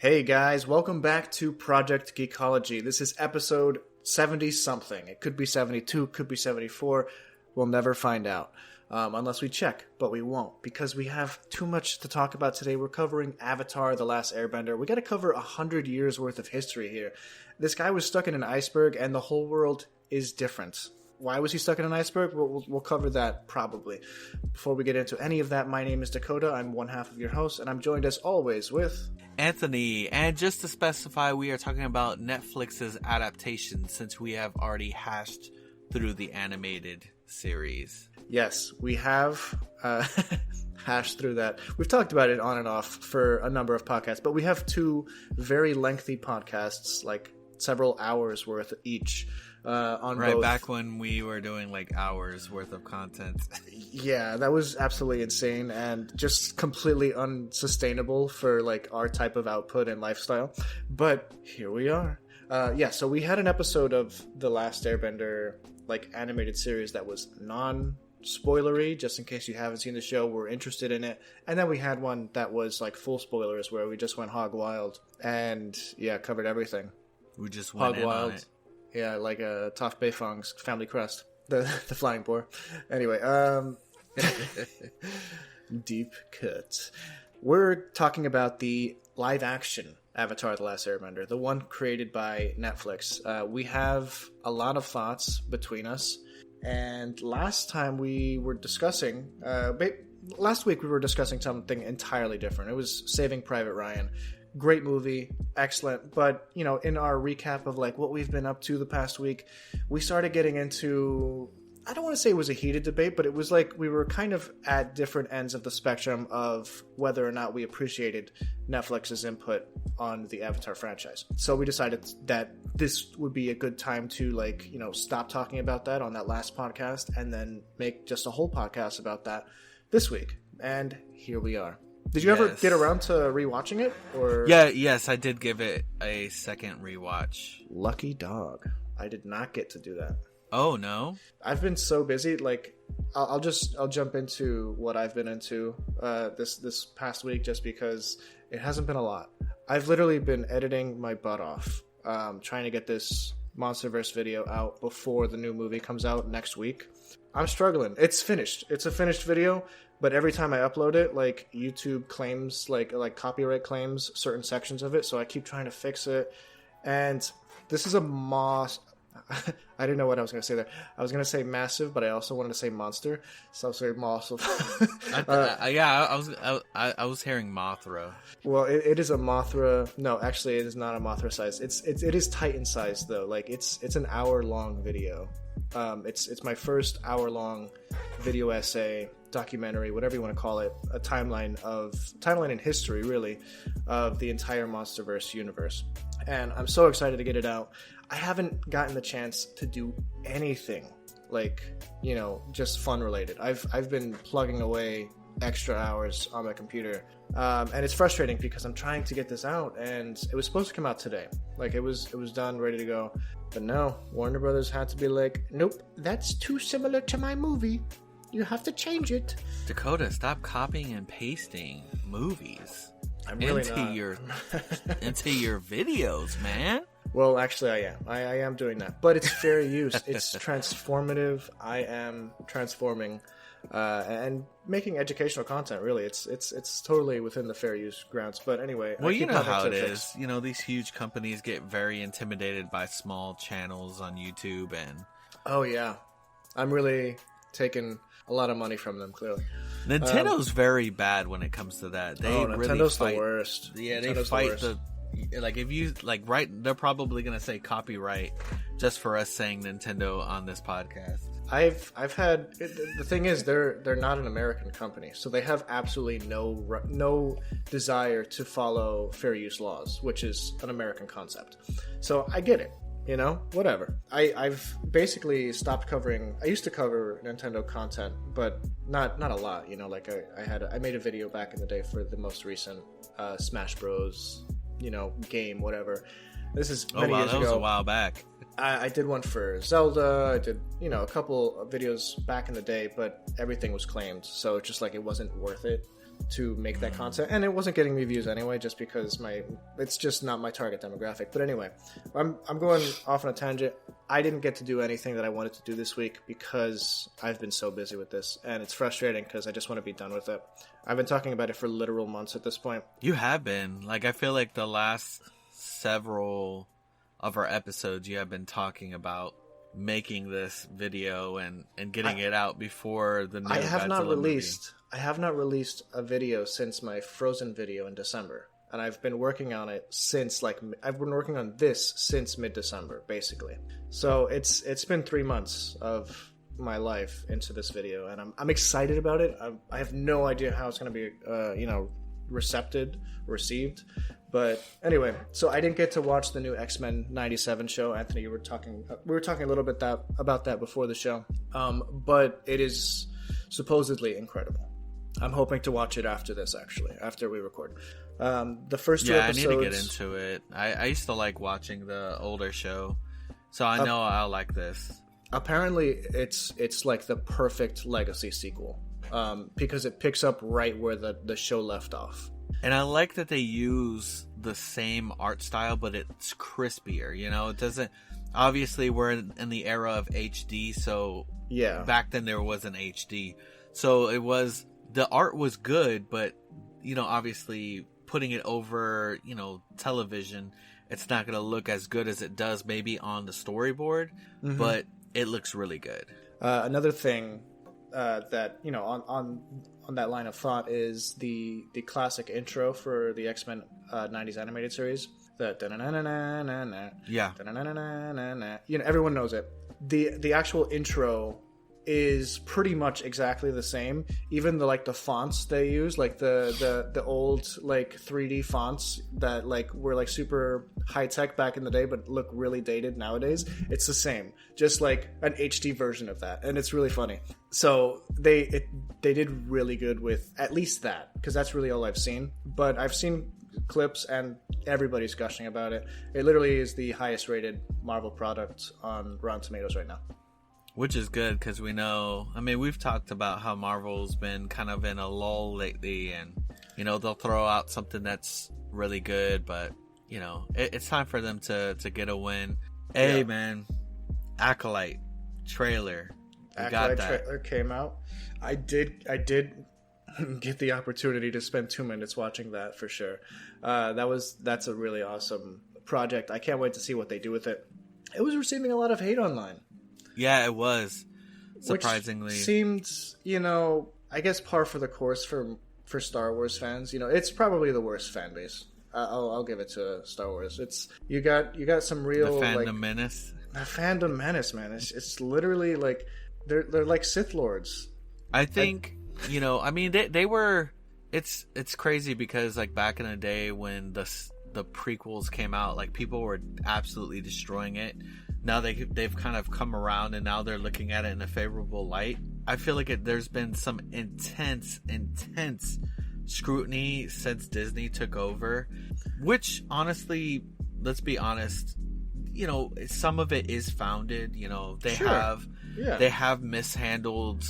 Hey guys, welcome back to Project Geekology. This is episode 70-something. It could be 72, could be 74. We'll never find out. Unless we check, but we won't, because we have too much to talk about today. We're covering Avatar, The Last Airbender. We gotta cover 100 years worth of history here. This guy was stuck in an iceberg, and the whole world is different. Why was he stuck in an iceberg? We'll cover that probably. Before we get into any of that, my name is Dakota. I'm one half of your host, and I'm joined as always with... Anthony. And just to specify, we are talking about Netflix's adaptation since we have already hashed through the animated series. Yes, we have hashed through that. We've talked about it on and off for a number of podcasts, but we have two very lengthy podcasts, like several hours worth each. On right, both. Back when we were doing like hours worth of content. Yeah, that was absolutely insane and just completely unsustainable for like our type of output and lifestyle. But here we are. So we had an episode of The Last Airbender, like animated series that was non-spoilery, just in case you haven't seen the show, we're interested in it. And then we had one that was like full spoilers where we just went hog wild and covered everything. We just went hog wild. On it. Yeah, like Toph Beifong's Family Crest, the flying boar. Anyway, deep cuts. We're talking about the live-action Avatar: The Last Airbender, the one created by Netflix. We have a lot of thoughts between us, and last week we were discussing something entirely different. It was Saving Private Ryan. Great movie, excellent, but in our recap of like what we've been up to the past week, we started getting into, I don't want to say it was a heated debate, but it was like we were kind of at different ends of the spectrum of whether or not we appreciated Netflix's input on the Avatar franchise. So we decided that this would be a good time to stop talking about that on that last podcast and then make just a whole podcast about that this week. And here we are. Did you ever get around to rewatching it? Or yes, I did give it a second rewatch. Lucky dog. I did not get to do that. Oh no. I've been so busy. Like, I'll jump into what I've been into this past week, just because it hasn't been a lot. I've literally been editing my butt off, trying to get this MonsterVerse video out before the new movie comes out next week. I'm struggling. It's finished. It's a finished video. But every time I upload it, like YouTube claims, like copyright claims certain sections of it, so I keep trying to fix it. And this is a I didn't know what I was going to say there. I was going to say massive, but I also wanted to say monster, so I was saying massive. I was hearing Mothra. Well, it is a Mothra. No, actually, it is not a Mothra size. It is Titan size though. Like it's an hour-long video. It's my first hour-long video essay, documentary, whatever you want to call it, a timeline in history, really, of the entire MonsterVerse universe. And I'm so excited to get it out. I haven't gotten the chance to do anything just fun related. I've been plugging away extra hours on my computer, and it's frustrating because I'm trying to get this out, and it was supposed to come out today. Like it was done, ready to go, but no, Warner Brothers had to be like, nope, that's too similar to my movie. You have to change it. Dakota, stop copying and pasting movies into your videos, man. Well, actually, I am. I am doing that, but it's fair use. It's transformative. I am transforming and making educational content. Really, it's totally within the fair use grounds. But anyway, well, you know how it is. These huge companies get very intimidated by small channels on YouTube, and oh yeah, I'm really taking a lot of money from them, clearly. Nintendo's very bad when it comes to that. Nintendo's the worst. Yeah, they fight if you they're probably gonna say copyright just for us saying Nintendo on this podcast. I've had the thing is they're not an American company, so they have absolutely no desire to follow fair use laws, which is an American concept. So I get it. Whatever. I've basically stopped covering. I used to cover Nintendo content, but not a lot. I made a video back in the day for the most recent Smash Bros. Game, whatever. This is many years ago. That was a while back. I did one for Zelda. I did a couple of videos back in the day, but everything was claimed, so it's just like it wasn't worth it to make that content, and it wasn't getting me views anyway, just because it's just not my target demographic. But anyway, I'm going off on a tangent. I didn't get to do anything that I wanted to do this week because I've been so busy with this, and it's frustrating because I just want to be done with it. I've been talking about it for literal months at this point. You have been. Like, I feel like the last several of our episodes, you have been talking about making this video and getting it out before the new Godzilla movie. I have not released a video since my Frozen video in December, and I've been working on it since since mid-December, basically. So it's been 3 months of my life into this video, and I'm excited about it. I have no idea how it's going to be received. But anyway, so I didn't get to watch the new X-Men 97 show. Anthony, we were talking a little bit about that before the show. But it is supposedly incredible. I'm hoping to watch it after this, actually, after we record. The first two episodes... I need to get into it. I used to like watching the older show, so I know I'll like this. Apparently, it's like the perfect legacy sequel, because it picks up right where the show left off. And I like that they use the same art style, but it's crispier. It doesn't. Obviously, we're in the era of HD, so yeah. Back then there wasn't HD, so the art was good, but obviously putting it over television, it's not going to look as good as it does maybe on the storyboard, but it looks really good. Another thing that on that line of thought is the classic intro for the X-Men 90s animated series. The everyone knows it. The actual intro is pretty much exactly the same. Even the fonts they use, the old 3D fonts that were super high tech back in the day but look really dated nowadays. It's the same, just an HD version of that, and it's really funny. So they did really good with at least that, because that's really all I've seen. But I've seen clips and everybody's gushing about it. It literally is the highest rated Marvel product on Rotten Tomatoes right now. Which is good, because we know, we've talked about how Marvel's been kind of in a lull lately, and, they'll throw out something that's really good, but, it's time for them to get a win. Hey, yeah. Man, Acolyte trailer. Acolyte trailer came out. I did get the opportunity to spend 2 minutes watching that for sure. That's a really awesome project. I can't wait to see what they do with it. It was receiving a lot of hate online. Yeah, it was. Surprisingly. Which seemed, I guess par for the course for Star Wars fans. It's probably the worst fan base. I'll give it to Star Wars. It's you got some real the Phantom Menace. The Phantom Menace, man. It's literally they're like Sith Lords. I think they were. It's crazy because back in the day when the prequels came out, people were absolutely destroying it. Now they've kind of come around, and now they're looking at it in a favorable light. I feel like there's been some intense scrutiny since Disney took over, which honestly, let's be honest, some of it is founded. They have mishandled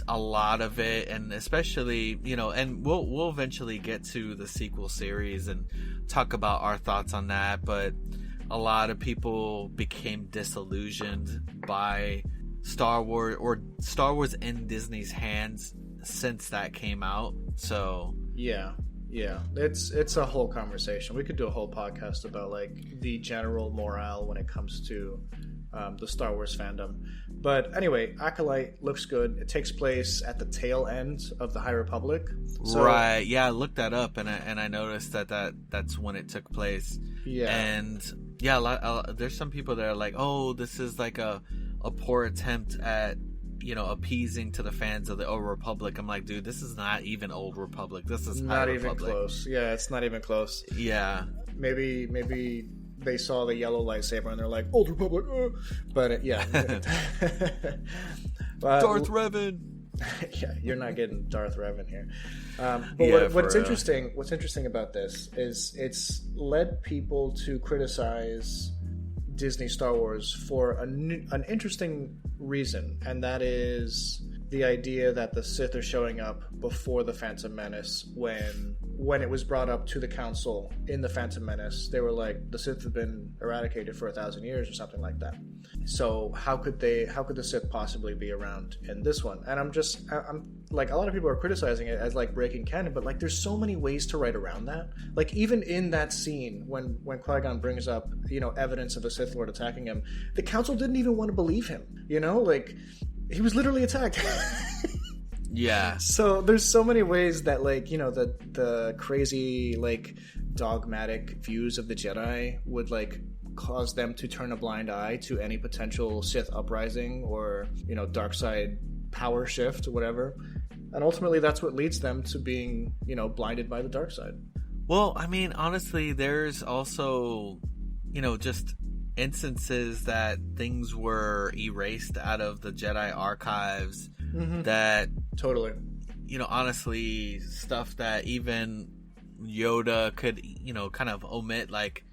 a lot of it, and especially and we'll eventually get to the sequel series and talk about our thoughts on that, but a lot of people became disillusioned by Star Wars in Disney's hands since that came out. So yeah, it's a whole conversation. We could do a whole podcast about the general morale when it comes to the Star Wars fandom. But anyway, Acolyte looks good. It takes place at the tail end of the High Republic. Right. Yeah, I looked that up, and I noticed that's when it took place. Yeah. And yeah, there's some people that are like, oh, this is a poor attempt at appeasing to the fans of the Old Republic. I'm like, dude, this is not even Old Republic. This is not High even Republic. Close. Yeah, it's not even close. Yeah. Maybe they saw the yellow lightsaber and they're like, Old Republic. But yeah. Darth Revan. Yeah, you're not getting Darth Revan here. But what's interesting about this is it's led people to criticize Disney Star Wars for an interesting reason, and that is the idea that the Sith are showing up before the Phantom Menace. When it was brought up to the council in the Phantom Menace, they were like, the Sith have been eradicated for 1,000 years or something like that. So how could the Sith possibly be around in this one? And I'm like, a lot of people are criticizing it as like breaking canon, but like there's so many ways to write around that. Like even in that scene when Qui-Gon brings up, you know, evidence of a Sith Lord attacking him, the council didn't even want to believe him, you know, like he was literally attacked. Yeah. So there's so many ways that, like, you know, the crazy, like, dogmatic views of the Jedi would, like, cause them to turn a blind eye to any potential Sith uprising or, you know, dark side power shift or whatever. And ultimately that's what leads them to being, you know, blinded by the dark side. Well, I mean, honestly, there's also, you know, just instances that things were erased out of the Jedi archives. Mm-hmm. That totally, you know, honestly, stuff that even Yoda could, you know, kind of omit, like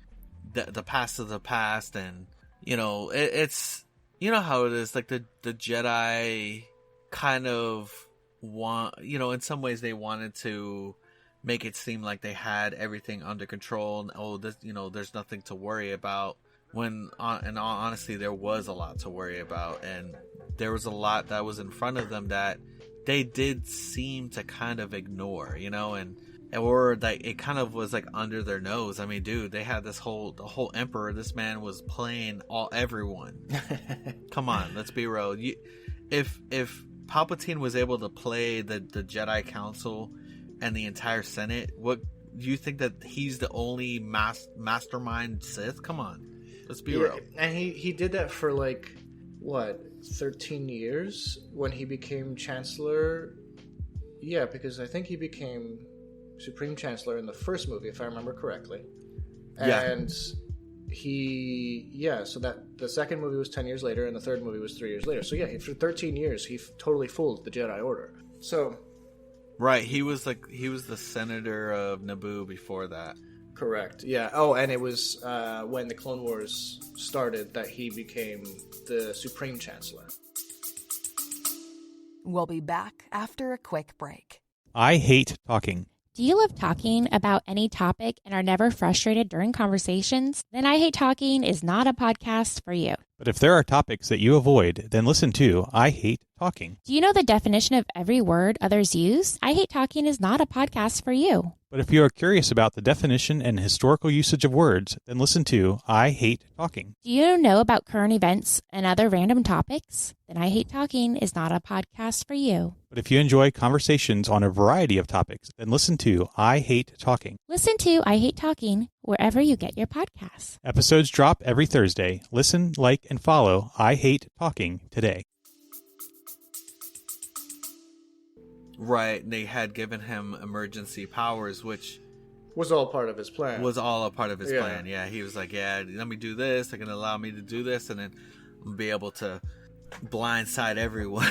the past of the past, and you know, it's, you know how it is, like the Jedi kind of want, you know, in some ways they wanted to make it seem like they had everything under control, and oh, this, you know, there's nothing to worry about. When, and honestly, there was a lot to worry about, and there was a lot that was in front of them that they did seem to kind of ignore, you know, or like it kind of was like under their nose. I mean, dude, they had the whole Emperor. This man was playing everyone. Come on, let's be real. If Palpatine was able to play the Jedi Council and the entire Senate, what do you think, that he's the only mastermind Sith? Come on. Let's be real. And he did that for like, what, 13 years when he became Chancellor? Yeah, because I think he became Supreme Chancellor in the first movie, if I remember correctly. And so that the second movie was 10 years later and the third movie was 3 years later. So yeah, for 13 years, he totally fooled the Jedi Order. So... Right, he was the senator of Naboo before that. Correct. Yeah. Oh, and it was when the Clone Wars started that he became the Supreme Chancellor. We'll be back after a quick break. I hate talking. Do you love talking about any topic and are never frustrated during conversations? Then I Hate Talking is not a podcast for you. But if there are topics that you avoid, then listen to I Hate Talking. Do you know the definition of every word others use? I Hate Talking is not a podcast for you. But if you are curious about the definition and historical usage of words, then listen to I Hate Talking. Do you know about current events and other random topics? Then I Hate Talking is not a podcast for you. But if you enjoy conversations on a variety of topics, then listen to I Hate Talking. Listen to I Hate Talking wherever you get your podcasts. Episodes drop every Thursday. Listen, like, and follow I Hate Talking today. Right, they had given him emergency powers, which was all part of his plan. Was all a part of his plan. Yeah, he was like, yeah, let me do this. They're gonna allow me to do this, and then I'm gonna be able to blindside everyone.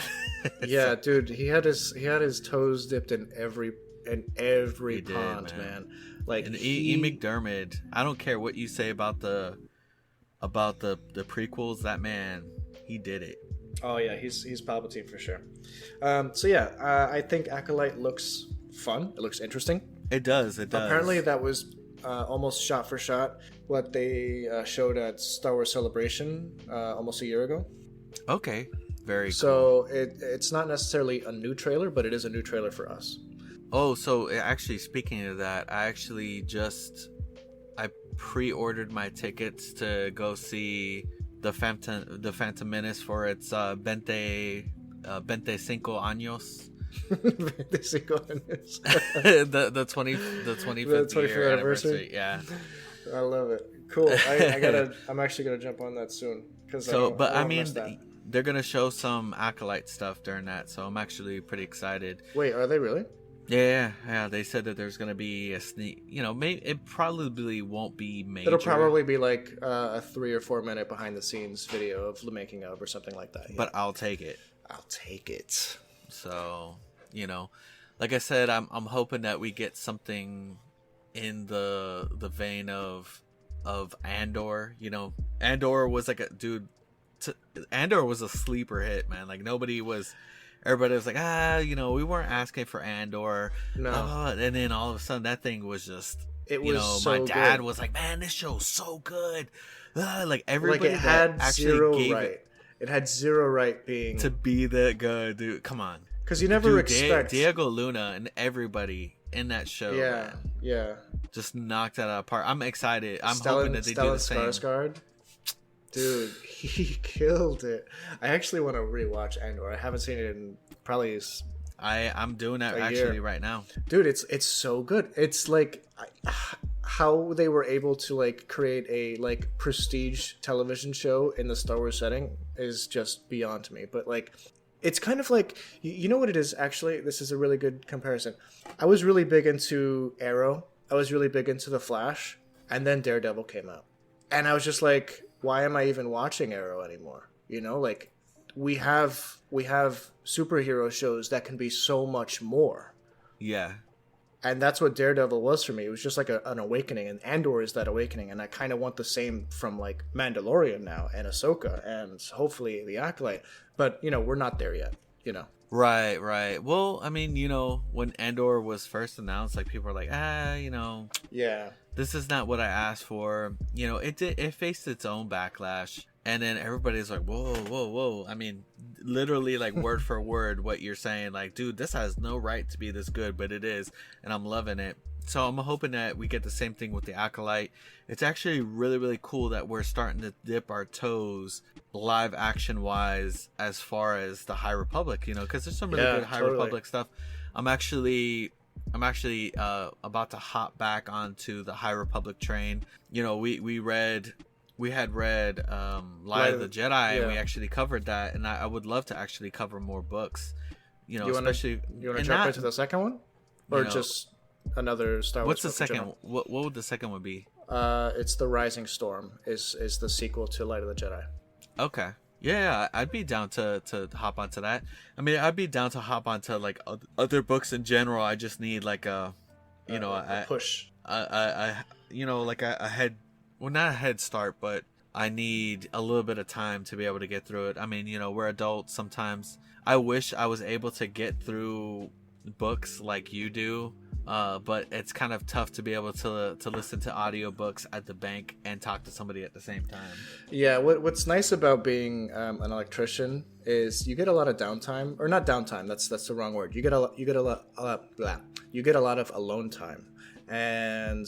Yeah, dude, he had his toes dipped in every pond, man. Like and Ian McDiarmid, I don't care what you say about the prequels. That man, he did it. Oh yeah, he's Palpatine for sure. I think Acolyte looks fun. It looks interesting. It does. Apparently, that was almost shot for shot what they showed at Star Wars Celebration almost a year ago. Okay, very cool. So it's not necessarily a new trailer, but it is a new trailer for us. Oh, so actually, speaking of that, I pre-ordered my tickets to go see the Phantom Menace for its 25 años. 25 años. the 25th year anniversary. Yeah, I love it. Cool. I'm actually gonna jump on that soon they're gonna show some Acolyte stuff during that, so I'm actually pretty excited. Wait, are they really? Yeah. They said that there's gonna be a sneak. You know, it probably won't be major. It'll probably be like a 3 or 4 minute behind the scenes video of the making of or something like that. Yeah. But I'll take it. So, you know, like I said, I'm hoping that we get something in the vein of Andor. You know, Andor was like Andor was a sleeper hit, man. Like nobody was everybody was like, we weren't asking for Andor. No. And then all of a sudden that thing was just, it was so my dad good. was like, man, this show's so good. Like everybody it had actually zero gave right. It had zero right being to be that good, dude. Come on. Because you never expect Diego Luna and everybody in that show. Yeah, man, just knocked that out apart. I'm excited. I'm hoping that they do the same. Skarsgård, dude, he killed it. I actually want to rewatch Andor. I haven't seen it in probably. I'm doing that actually right now, dude. It's so good. It's like how they were able to like create a like prestige television show in the Star Wars setting is just beyond me. But like, it's kind of like, you know what it is, actually? This is a really good comparison. I was really big into Arrow. I was really big into The Flash. And then Daredevil came out. And I was just like, why am I even watching Arrow anymore? You know, like, we have superhero shows that can be so much more. Yeah. And that's what Daredevil was for me. It was just like an awakening, and Andor is that awakening. And I kind of want the same from like Mandalorian now, and Ahsoka, and hopefully the Acolyte. But we're not there yet. Right. Well, I mean, when Andor was first announced, like people were like, yeah, this is not what I asked for. It faced its own backlash, and then everybody's like, whoa. I mean, literally like word for word what you're saying, like, dude, this has no right to be this good, but it is, and I'm loving it. So I'm hoping that we get the same thing with the Acolyte. It's actually really, really cool that we're starting to dip our toes live action wise as far as the High Republic, because there's some really good High Republic stuff. I'm actually about to hop back onto the High Republic train. We had read Light of the Jedi, and we actually covered that, and I would love to actually cover more books. You want to jump into the second one, or just another Star Wars? What's the second? What would the second one be? It's The Rising Storm. Is the sequel to Light of the Jedi. Okay. Yeah, I'd be down to hop onto that. I mean, I'd be down to hop onto like other books in general. I just need like a push. Like a head. Well, not a head start, but I need a little bit of time to be able to get through it. I mean, we're adults sometimes. I wish I was able to get through books like you do, but it's kind of tough to be able to listen to audiobooks at the bank and talk to somebody at the same time. Yeah, what's nice about being an electrician is you get a lot of downtime, or not downtime. That's the wrong word. You get a lot of alone time, and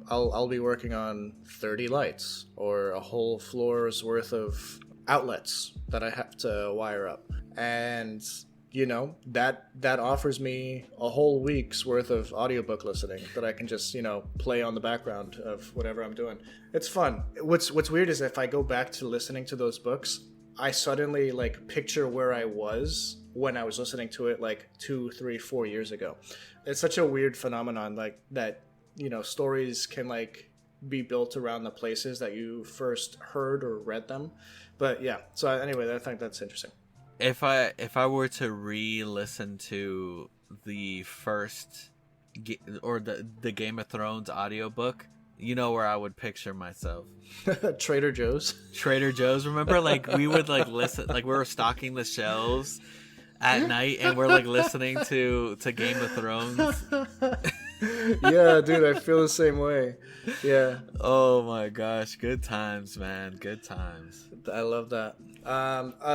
I'll be working on 30 lights or a whole floor's worth of outlets that I have to wire up. And, that offers me a whole week's worth of audiobook listening that I can just, play on the background of whatever I'm doing. It's fun. What's weird is if I go back to listening to those books, I suddenly picture where I was when I was listening to it 2, 3, 4 years ago. It's such a weird phenomenon that stories can be built around the places that you first heard or read them. But yeah, so anyway, I think that's interesting. If I were to re-listen to the first or the Game of Thrones audiobook, where I would picture myself. Trader Joe's. Remember, we would listen, we were stocking the shelves at night, and we're listening to Game of Thrones. Yeah, dude, I feel the same way. Yeah. Oh my gosh, good times, man. Good times. I love that.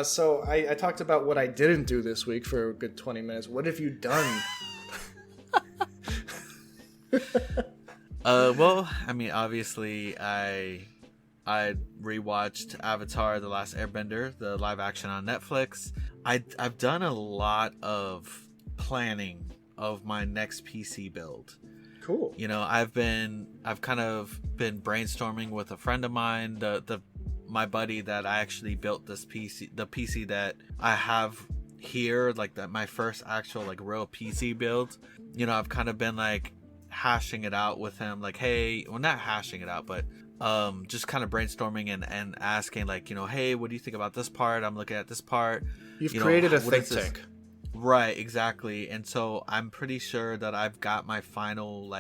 So I talked about what I didn't do this week for a good 20 minutes. What have you done? Well, I mean, obviously, I rewatched Avatar: The Last Airbender, the live action on Netflix. I've done a lot of planning of my next PC build. Cool. I've kind of been brainstorming with a friend of mine, my buddy that I actually built this PC, the PC that I have here, my first actual real PC build. I've kind of been hashing it out with him, hey, well, not hashing it out, but just kind of brainstorming and asking hey, what do you think about this part? I'm looking at this part. You've created a think tank. Right, exactly. And so I'm pretty sure that I've got my final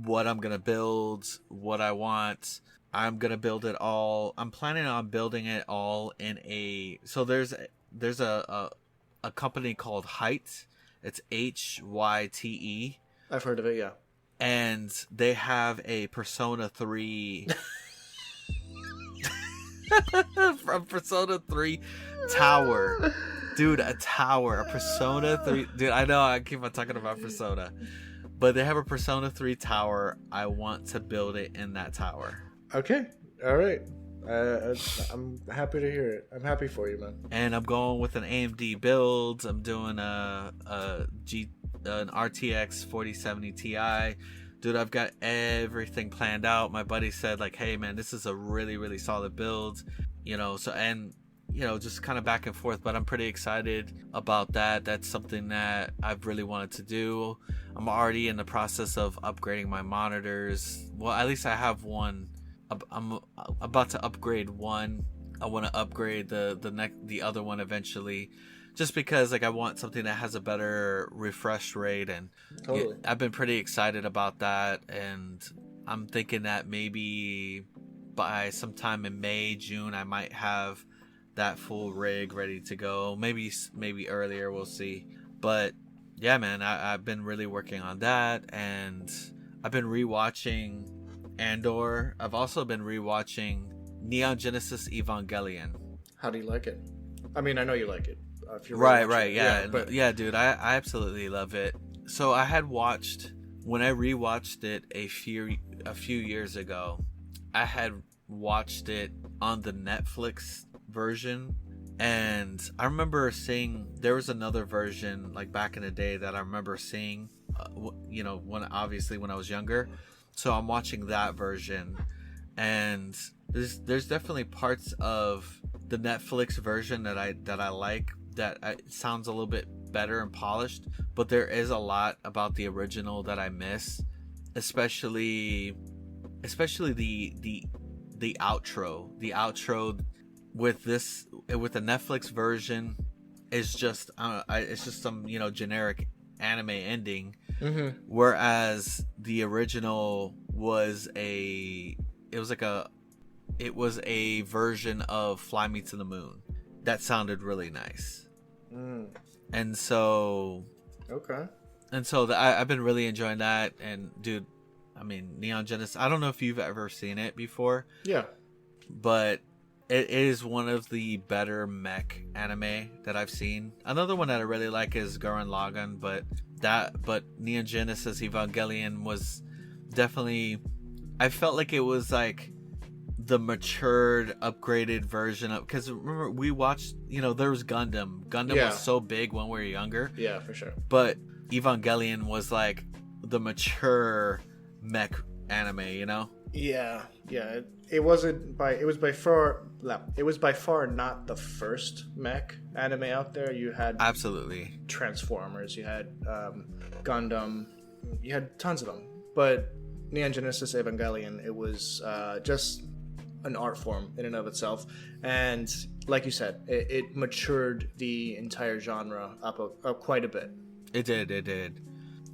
what I'm gonna build, what I want. I'm gonna build it all. I'm planning on building it all in a. So there's a a company called Hyte. It's Hyte. I've heard of it, yeah. And they have a Persona 3 from Persona 3 tower. Dude, a tower. A Persona 3. Dude, I know I keep on talking about Persona. But they have a Persona 3 tower. I want to build it in that tower. Okay. All right. I'm happy to hear it. I'm happy for you, man. And I'm going with an AMD build. I'm doing an RTX 4070 Ti. Dude, I've got everything planned out. My buddy said, like, hey, man, this is a really, really solid build. You know, so, and, you know, just kind of back and forth. But I'm pretty excited about that. That's something that I've really wanted to do. I'm already in the process of upgrading my monitors. Well, at least I have one. I'm about to upgrade one. I want to upgrade the other one eventually, just because like I want something that has a better refresh rate, and totally. I've been pretty excited about that, and I'm thinking that maybe by sometime in May, June, I might have that full rig ready to go. Maybe earlier, we'll see. But yeah, man, I've been really working on that, and I've been rewatching Andor. I've also been rewatching Neon Genesis Evangelion. How do you like it? I mean, I know you like it. If you're right, yeah, but... yeah, dude, I absolutely love it. So I had watched, when I rewatched it a few years ago, I had watched it on the Netflix version, and I remember seeing there was another version like back in the day that I remember seeing, you know, when I was younger. So I'm watching that version, and there's definitely parts of the Netflix version that I like, that it sounds a little bit better and polished, but there is a lot about the original that I miss, especially the outro. The outro with the Netflix version is just it's just some, you know, generic anime ending. Mm-hmm. Whereas the original was a version of Fly Me to the Moon that sounded really nice. And so I've been really enjoying that. And dude, I mean, Neon Genesis, I don't know if you've ever seen it before. Yeah, but it is one of the better mech anime that I've seen. Another one that I really like is Gurren Lagann, but Neon Genesis Evangelion was definitely, I felt like it was like the matured, upgraded version of, because remember we watched, you know, there was Gundam was so big when we were younger, yeah, for sure, but Evangelion was like the mature mech anime, you know. Yeah. It was by far not the first mech anime out there. You had absolutely Transformers, you had Gundam, you had tons of them. But Neon Genesis Evangelion, it was just an art form in and of itself, and like you said, it matured the entire genre up quite a bit. It did,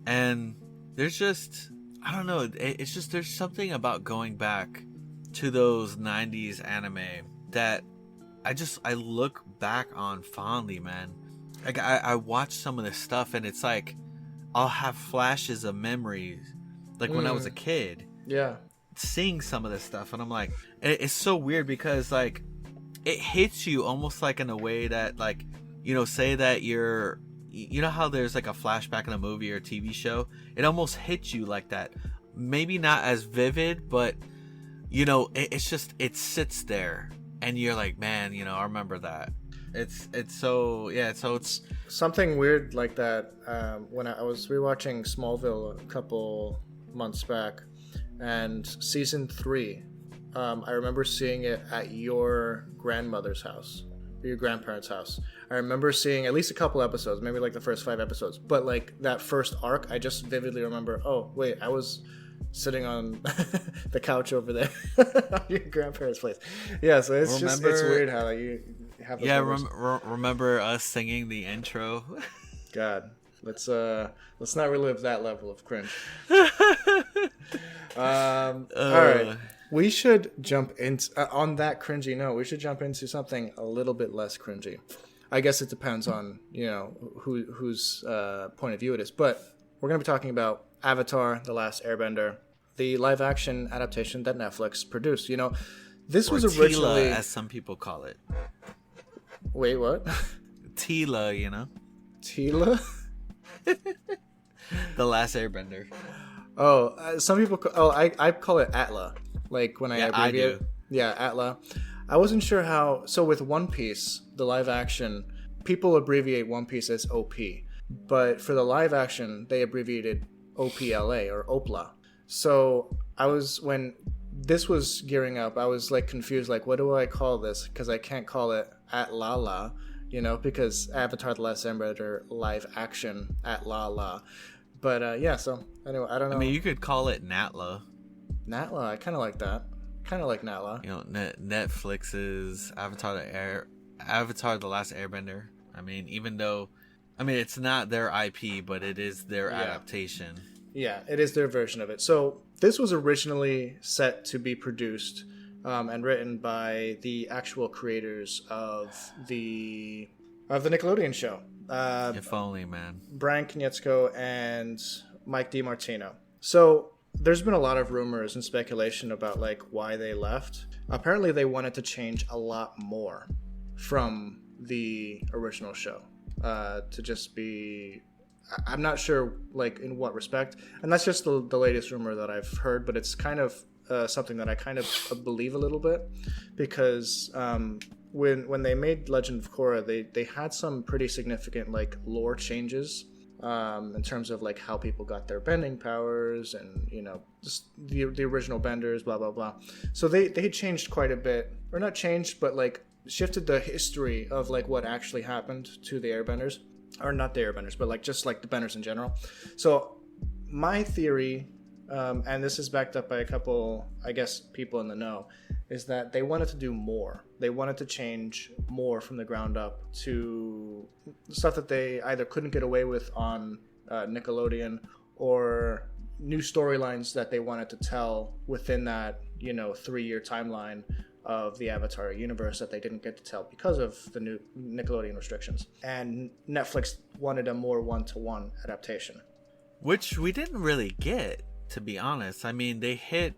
and there's just, I don't know, it's just, there's something about going back to those 90s anime that I look back on fondly, man. Like I watch some of this stuff, and it's like I'll have flashes of memories, like when I was a kid, seeing some of this stuff, and I'm like, it's so weird because like it hits you almost like in a way that, like, you know, say that you know how there's like a flashback in a movie or a TV show, it almost hits you like that. Maybe not as vivid, but you know, it's just, it sits there, and you're like, man, you know, I remember that. It's so, yeah, so it's something weird like that. When I was rewatching Smallville a couple months back, and season 3, I remember seeing it at your grandmother's house, or your grandparents' house. I remember seeing at least a couple episodes, maybe like the first 5 episodes, but like that first arc, I just vividly remember, oh wait, I was sitting on the couch over there on your grandparents' place. Yeah, so it's just, it's weird how you have those remember us singing the intro. God, let's not relive that level of cringe. All right, we should jump into on that cringy note, we should jump into something a little bit less cringy. I guess it depends on, whose point of view it is. But we're going to be talking about Avatar: The Last Airbender, the live-action adaptation that Netflix produced. This was originally... Tila, as some people call it. Wait, what? Tila, Tila? The Last Airbender. Oh, some people... I call it Atla. Like, when I abbreviate... I do. Yeah, Atla. I wasn't sure how... So, with One Piece, the live-action, people abbreviate One Piece as OP. But for the live-action, they abbreviated OPLA, or OPLA. So, when this was gearing up, I was, like, confused. Like, what do I call this? Because I can't call it Atlala, because Avatar: The Last Airbender live-action Atlala. But, yeah, so, anyway, I don't know. I mean, you could call it Natla. Natla, I kind of like that. Kind of like Natla. Netflix's Avatar: The Last Airbender. I mean, even though, it's not their IP, but it is their adaptation. Yeah, it is their version of it. So this was originally set to be produced and written by the actual creators of the Nickelodeon show. If only, man. Brian Konietzko and Mike DiMartino. So there's been a lot of rumors and speculation about like why they left. Apparently they wanted to change a lot more from the original show to just be... I'm not sure like in what respect, and that's just the latest rumor that I've heard, but it's kind of something that I kind of believe a little bit, because when they made Legend of Korra, they had some pretty significant like lore changes in terms of like how people got their bending powers and just the original benders, blah blah blah. So they changed quite a bit, or not changed, but like shifted the history of like what actually happened to the airbenders. Or not the airbenders, but like just like the benders in general. So my theory, and this is backed up by a couple, I guess, people in the know, is that they wanted to do more. They wanted to change more from the ground up to stuff that they either couldn't get away with on Nickelodeon, or new storylines that they wanted to tell within that 3-year timeline of the Avatar universe that they didn't get to tell because of the new Nickelodeon restrictions. And Netflix wanted a more one-to-one adaptation, which we didn't really get, to be honest. I mean, they hit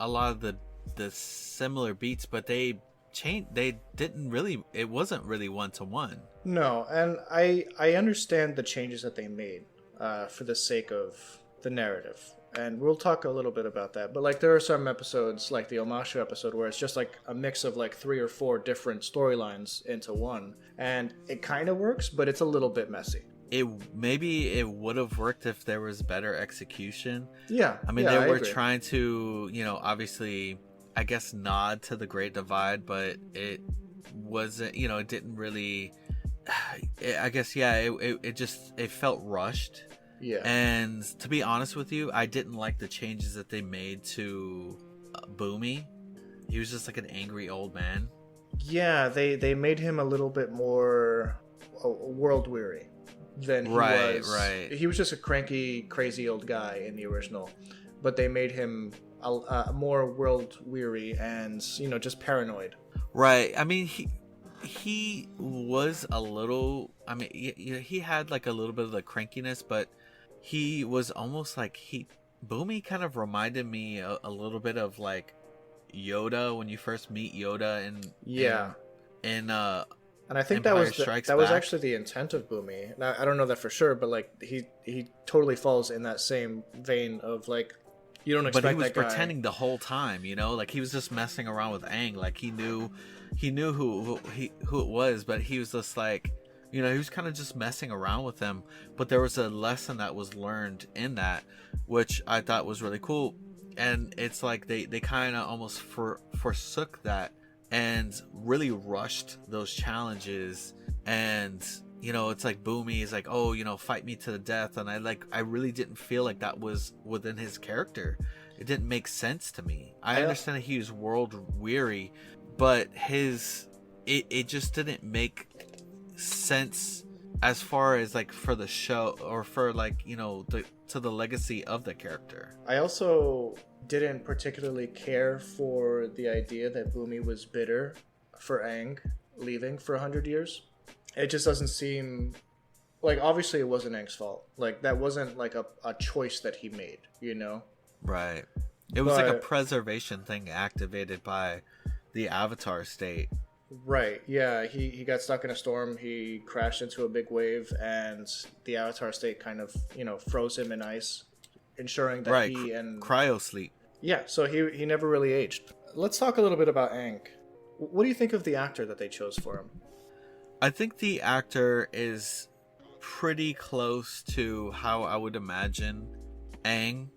a lot of the similar beats, but they changed. They didn't really. It wasn't really one-to-one. No, and I understand the changes that they made for the sake of the narrative. And we'll talk a little bit about that. But like there are some episodes, like the Omashu episode, where it's just like a mix of like 3 or 4 different storylines into one. And it kind of works, but it's a little bit messy. Maybe it would have worked if there was better execution. Yeah. I mean, they were trying to, obviously, I guess, nod to the Great Divide, but it wasn't, it didn't really, I guess, it felt rushed. Yeah. And to be honest with you, I didn't like the changes that they made to Boomy. He was just like an angry old man. Yeah, they made him a little bit more world weary than he was. Right. He was just a cranky, crazy old guy in the original, but they made him more world weary and just paranoid. Right. I mean, he was a little. I mean, he had like a little bit of the crankiness, but he was almost like Boomy kind of reminded me a little bit of like Yoda when you first meet Yoda and I think Empire that was actually the intent of Boomy. Now, I don't know that for sure, but like he totally falls in that same vein of like you don't expect that guy. But he was pretending the whole time, like he was just messing around with Aang, like he knew who it was, but he was just like, he was kind of just messing around with him. But there was a lesson that was learned in that, which I thought was really cool. And it's like they kind of almost forsook that and really rushed those challenges. And, it's like Boomy is like, oh, fight me to the death. And I really didn't feel like that was within his character. It didn't make sense to me. I understand that he was world weary, but it just didn't make sense as far as like for the show or for like to the legacy of the character. I also didn't particularly care for the idea that Boomy was bitter for Aang leaving for 100 years. it just doesn't seem like, obviously it wasn't Aang's fault. Like, that wasn't like a choice that he made, you know? Right. It was like a preservation thing activated by the Avatar state. Right, yeah. He got stuck in a storm, he crashed into a big wave, and the Avatar state kind of, you know, froze him in ice, ensuring that he and... cryo sleep. Yeah, so he never really aged. Let's talk a little bit about Aang. What do you think of the actor that they chose for him? I think the actor is pretty close to how I would imagine Aang.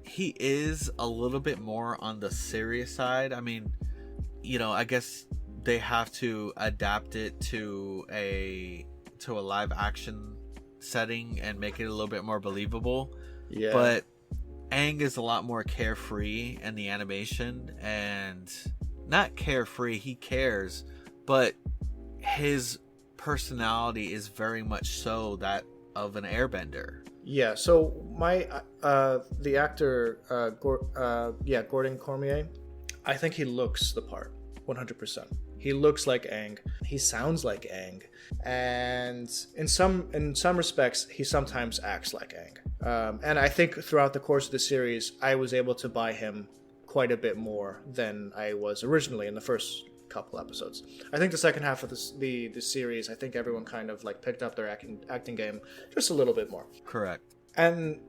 He is a little bit more on the serious side. I mean, you know, I guess they have to adapt it to a live action setting and make it a little bit more believable. Yeah. But Aang is a lot more carefree in the animation, and not carefree, he cares, but his personality is very much so that of an airbender. Yeah, so the actor Gordon Cormier, I think he looks the part 100%. He looks like Aang. He sounds like Aang, and in some respects, he sometimes acts like Aang. And I think throughout the course of the series, I was able to buy him quite a bit more than I was originally in the first couple episodes. I think the second half of the series, I think everyone kind of like picked up their acting game just a little bit more. Correct. And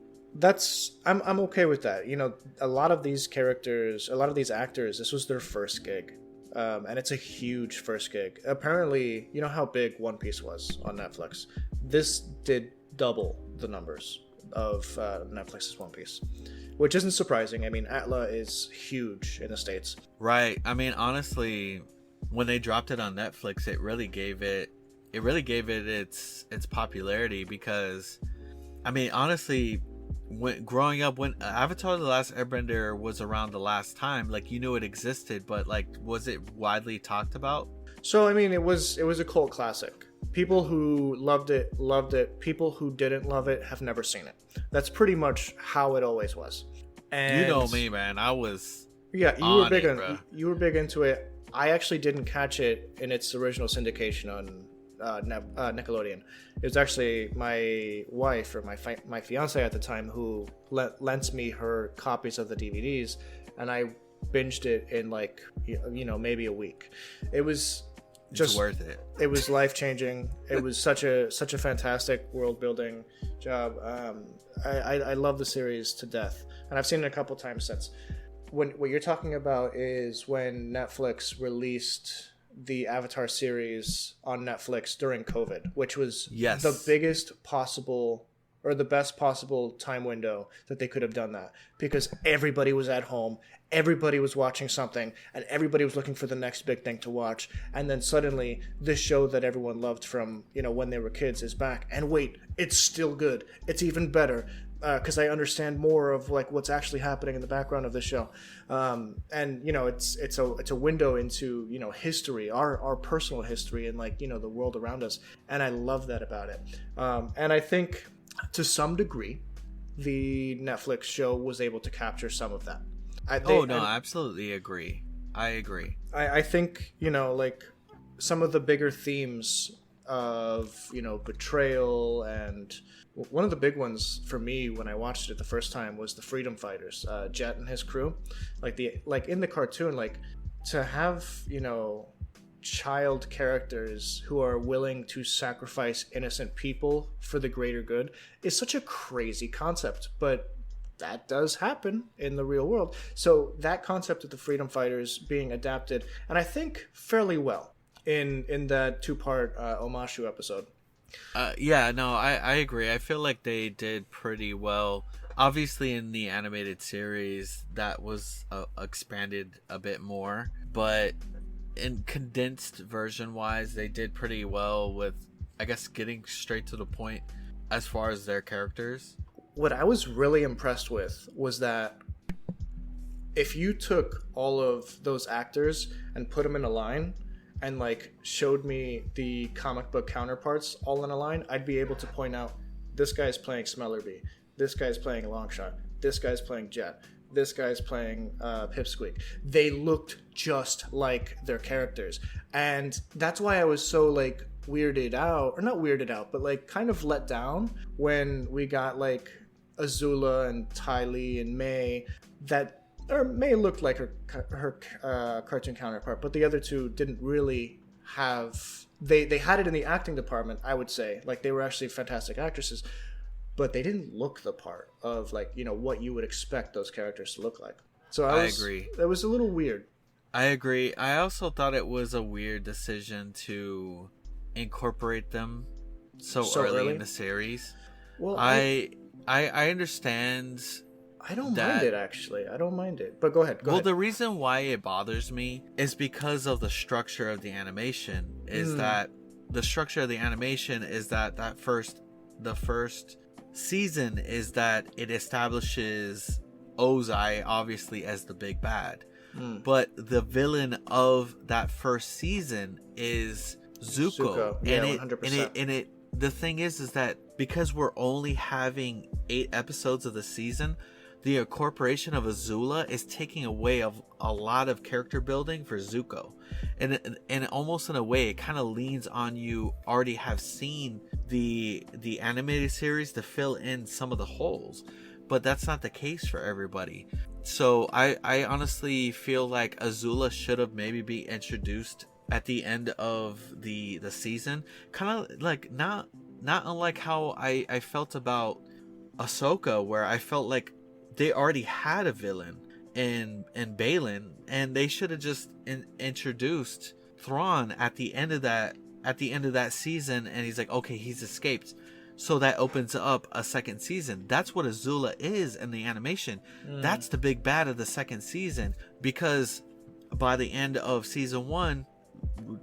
I'm okay with that. You know, a lot of these actors, this was their first gig. And it's a huge first gig. Apparently, you know how big One Piece was on Netflix? This did double the numbers of Netflix's One Piece, which isn't surprising. I mean, Atla is huge in the States. Right. I mean, honestly, when they dropped it on Netflix, it really gave it its popularity, because, I mean, honestly, growing up, when Avatar: The Last Airbender was around the last time, like, you knew it existed, but like, was it widely talked about? So, I mean, it was a cult classic. People who loved it. People who didn't love it have never seen it. That's pretty much how it always was. And you know me, man. I was you were big into it. I actually didn't catch it in its original syndication on Nickelodeon. It was actually my wife, or my fiance at the time, who lent me her copies of the DVDs, and I binged it in like, you know, maybe a week. It was just worth it. It was life-changing. It was such a fantastic world-building job. I love the series to death, and I've seen it a couple times since. What you're talking about is when Netflix released the Avatar series on Netflix during COVID, which was the biggest possible, or the best possible time window that they could have done that, because everybody was at home, everybody was watching something, and everybody was looking for the next big thing to watch. And then suddenly this show that everyone loved from, you know, when they were kids is back, and wait, it's still good, it's even better, because I understand more of like what's actually happening in the background of the show, and you know, it's a window into, you know, history, our personal history, and like, you know, the world around us, and I love that about it. And I think to some degree the Netflix show was able to capture some of that. I absolutely agree. I agree. I think, you know, like some of the bigger themes of, you know, betrayal, and one of the big ones for me when I watched it the first time was the freedom fighters, Jet and his crew. Like in the cartoon, like, to have, you know, child characters who are willing to sacrifice innocent people for the greater good is such a crazy concept, but that does happen in the real world. So that concept of the freedom fighters being adapted, and I think fairly well, in that two-part Omashu episode. I agree. I feel like they did pretty well. Obviously, in the animated series, that was expanded a bit more, but in condensed version wise, they did pretty well with, I guess, getting straight to the point as far as their characters. What I was really impressed with was that if you took all of those actors and put them in a line and like showed me the comic book counterparts all in a line, I'd be able to point out, this guy's playing Smellerbee, this guy's playing Longshot, this guy's playing Jet, this guy's playing Pipsqueak. They looked just like their characters, and that's why I was so like weirded out, or not weirded out, but like kind of let down when we got like Azula and Ty Lee and May, that, or May looked like her cartoon counterpart, but the other two didn't really have, they had it in the acting department, I would say, like they were actually fantastic actresses, but they didn't look the part of like, you know, what you would expect those characters to look like. So I agree. It was a little weird. I agree. I also thought it was a weird decision to incorporate them so early in the series. Well, I understand. I don't mind it, actually. I don't mind it. But go ahead. Well, the reason why it bothers me is because of the structure of the animation. The structure of the animation is that the first season is that it establishes Ozai obviously as the big bad. But the villain of that first season is Zuko. Yeah, 100%. And the thing is that because we're only having 8 episodes of the season, the incorporation of Azula is taking away of a lot of character building for Zuko. And almost in a way, it kind of leans on you already have seen the animated series to fill in some of the holes. But that's not the case for everybody. So I honestly feel like Azula should have maybe be introduced at the end of the season. Kind of like not unlike how I felt about Ahsoka, where I felt like they already had a villain in Balin, and they should have just introduced Thrawn at the end of that season, and he's like, okay, he's escaped. So that opens up a second season. That's what Azula is in the animation. That's the big bad of the second season, because by the end of season 1,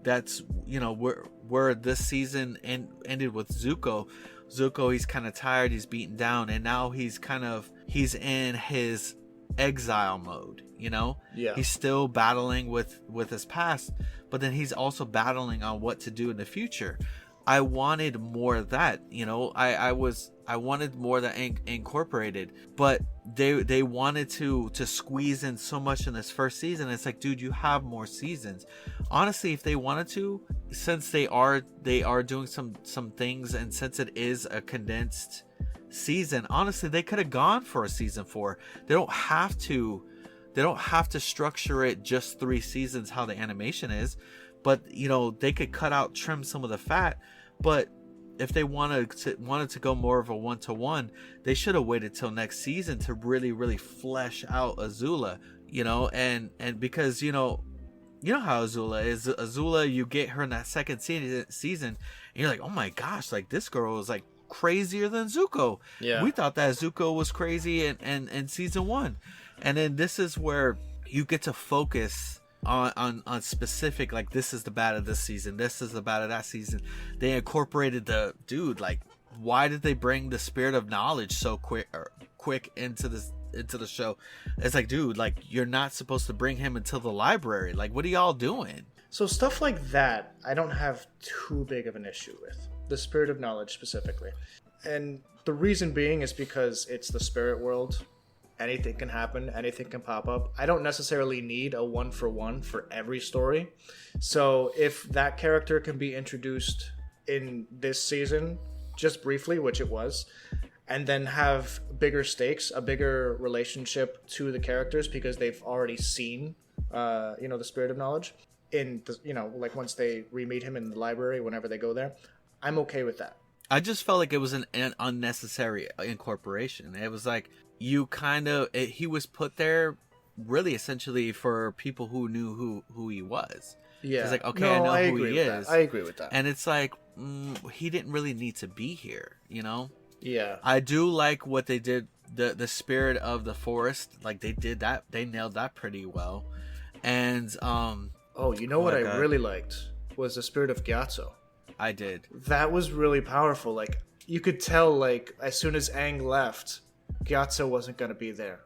that's, you know, where this season ended with Zuko. He's kind of tired, he's beaten down, and now he's in his exile mode, you know? Yeah. He's still battling with his past, but then he's also battling on what to do in the future. I wanted more of that, you know. I wanted more of that incorporated, but they wanted to squeeze in so much in this first season. It's like, dude, you have more seasons. Honestly, if they wanted to, since they are doing some things, and since it is a condensed season, honestly, they could have gone for a season 4. They don't have to structure it just 3 seasons how the animation is. But, you know, they could trim some of the fat. But if they wanted to go more of a 1-to-1, they should have waited till next season to really, really flesh out Azula, you know, and because, you know how Azula is. Azula, you get her in that second season, and you're like, oh my gosh, like this girl is like crazier than Zuko. Yeah. We thought that Zuko was crazy in season 1. And then this is where you get to focus on specific, like, this is the bad of this season, this is the bad of that season. They incorporated the dude, like, why did they bring the spirit of knowledge so quick into the show? It's like, dude, like, you're not supposed to bring him into the library. Like, what are y'all doing? So stuff like that I don't have too big of an issue with, the spirit of knowledge specifically. And the reason being is because it's the spirit world. Anything can happen, anything can pop up. I don't necessarily need a 1-for-1 for every story. So if that character can be introduced in this season, just briefly, which it was, and then have bigger stakes, a bigger relationship to the characters because they've already seen, the spirit of knowledge in the, like once they re-meet him in the library, whenever they go there, I'm okay with that. I just felt like it was an unnecessary incorporation. It was like, he was put there really essentially for people who knew who he was. Yeah. It's like, okay, I know who he is. I agree with that. And it's like, he didn't really need to be here, you know? Yeah. I do like what they did, the spirit of the forest. Like, they did that. They nailed that pretty well. And, what I really liked was the spirit of Gyatso. I did. That was really powerful. Like, you could tell, like, as soon as Aang left, Gyatso wasn't going to be there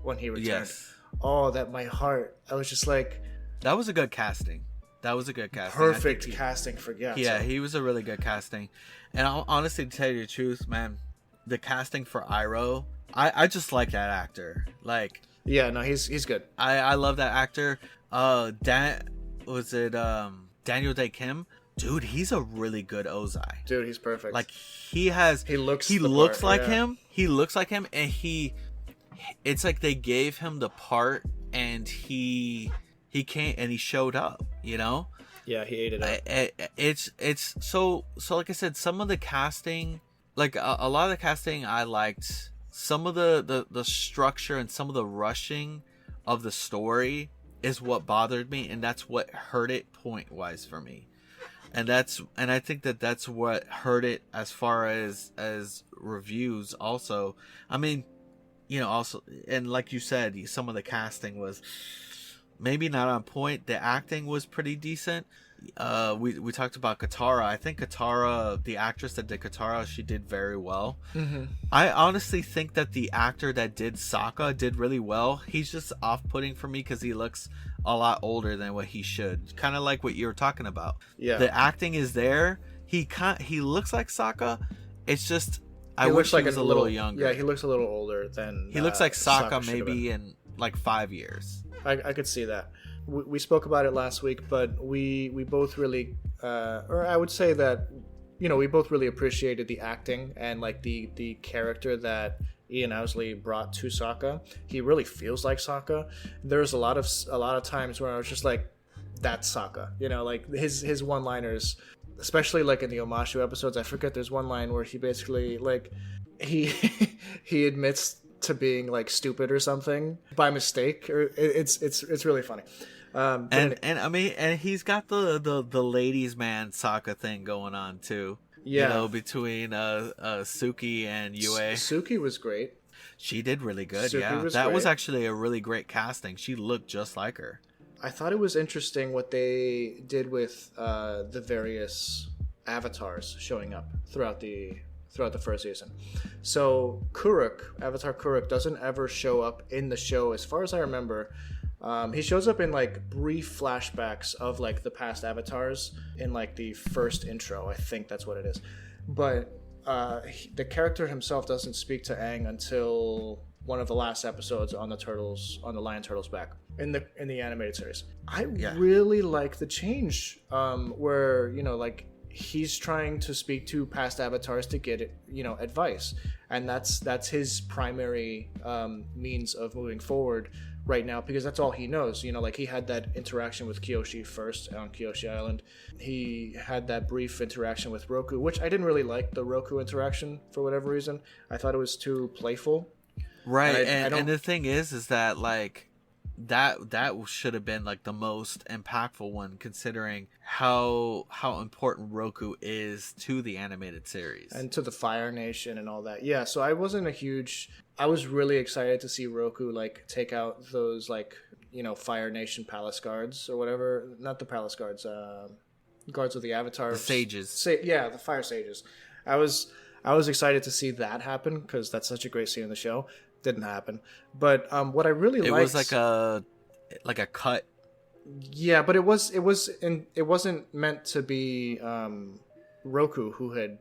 when he returned. Yes. Oh, my heart. I was just like... That was a good casting. Perfect casting for Gyatso. Yeah, he was a really good casting. And I'll honestly tell you the truth, man. The casting for Iroh, I just like that actor. Like... Yeah, no, he's good. I love that actor. Daniel Day Kim dude, he's a really good Ozai. Dude, he's perfect. Like he looks like him. He looks like him, and it's like they gave him the part, and he came and he showed up. You know? Yeah, he ate it up. It's so like I said, some of the casting, like a lot of the casting I liked. Some of the structure and some of the rushing of the story is what bothered me, and that's what hurt it point wise for me. And I think that's what hurt it as far as reviews also. I mean, you know, also, and like you said, some of the casting was maybe not on point. The acting was pretty decent. We talked about Katara. I think Katara, the actress that did Katara, she did very well. Mm-hmm. I honestly think that the actor that did Sokka did really well. He's just off-putting for me because he looks a lot older than what he should. Kind of like what you were talking about. Yeah, the acting is there. He looks like Sokka. It's just I wish he was a little younger. Yeah, he looks a little older than. He looks like Sokka maybe in like 5 years. I could see that. We spoke about it last week, but we both really, or I would say that, you know, we both really appreciated the acting and like the character that Ian Owsley brought to Sokka. He really feels like Sokka. There's a lot of times where I was just like, that's Sokka, you know, like his one-liners, especially like in the Omashu episodes. I forget, there's one line where he basically like he admits to being like stupid or something by mistake, or it's really funny. And I mean, and he's got the ladies man Sokka thing going on too. Yeah, you know, between Suki and Yue. Suki was great. She did really good. That was actually a really great casting. She looked just like her. I thought it was interesting what they did with the various avatars showing up throughout the first season. So Avatar Kuruk doesn't ever show up in the show as far as I remember. He shows up in like brief flashbacks of like the past avatars in like the first intro. I think that's what it is. But the character himself doesn't speak to Aang until one of the last episodes on the Lion Turtle's back in the animated series. I really like the change where, you know, like he's trying to speak to past avatars to get, you know, advice, and that's his primary means of moving forward right now, because that's all he knows. You know, like he had that interaction with Kyoshi first on Kyoshi Island. He had that brief interaction with Roku, which I didn't really like the Roku interaction for whatever reason. I thought it was too playful. Right, and the thing is that like that should have been like the most impactful one, considering how important Roku is to the animated series and to the Fire Nation and all that. Yeah, so I was really excited to see Roku like take out those like, you know, Fire Nation palace guards or whatever, not the palace guards, guards of the Avatar, the sages. The fire sages. I was excited to see that happen because that's such a great scene in the show. Didn't happen, but what I really liked, it was like a cut. Yeah, but it wasn't meant to be Roku who had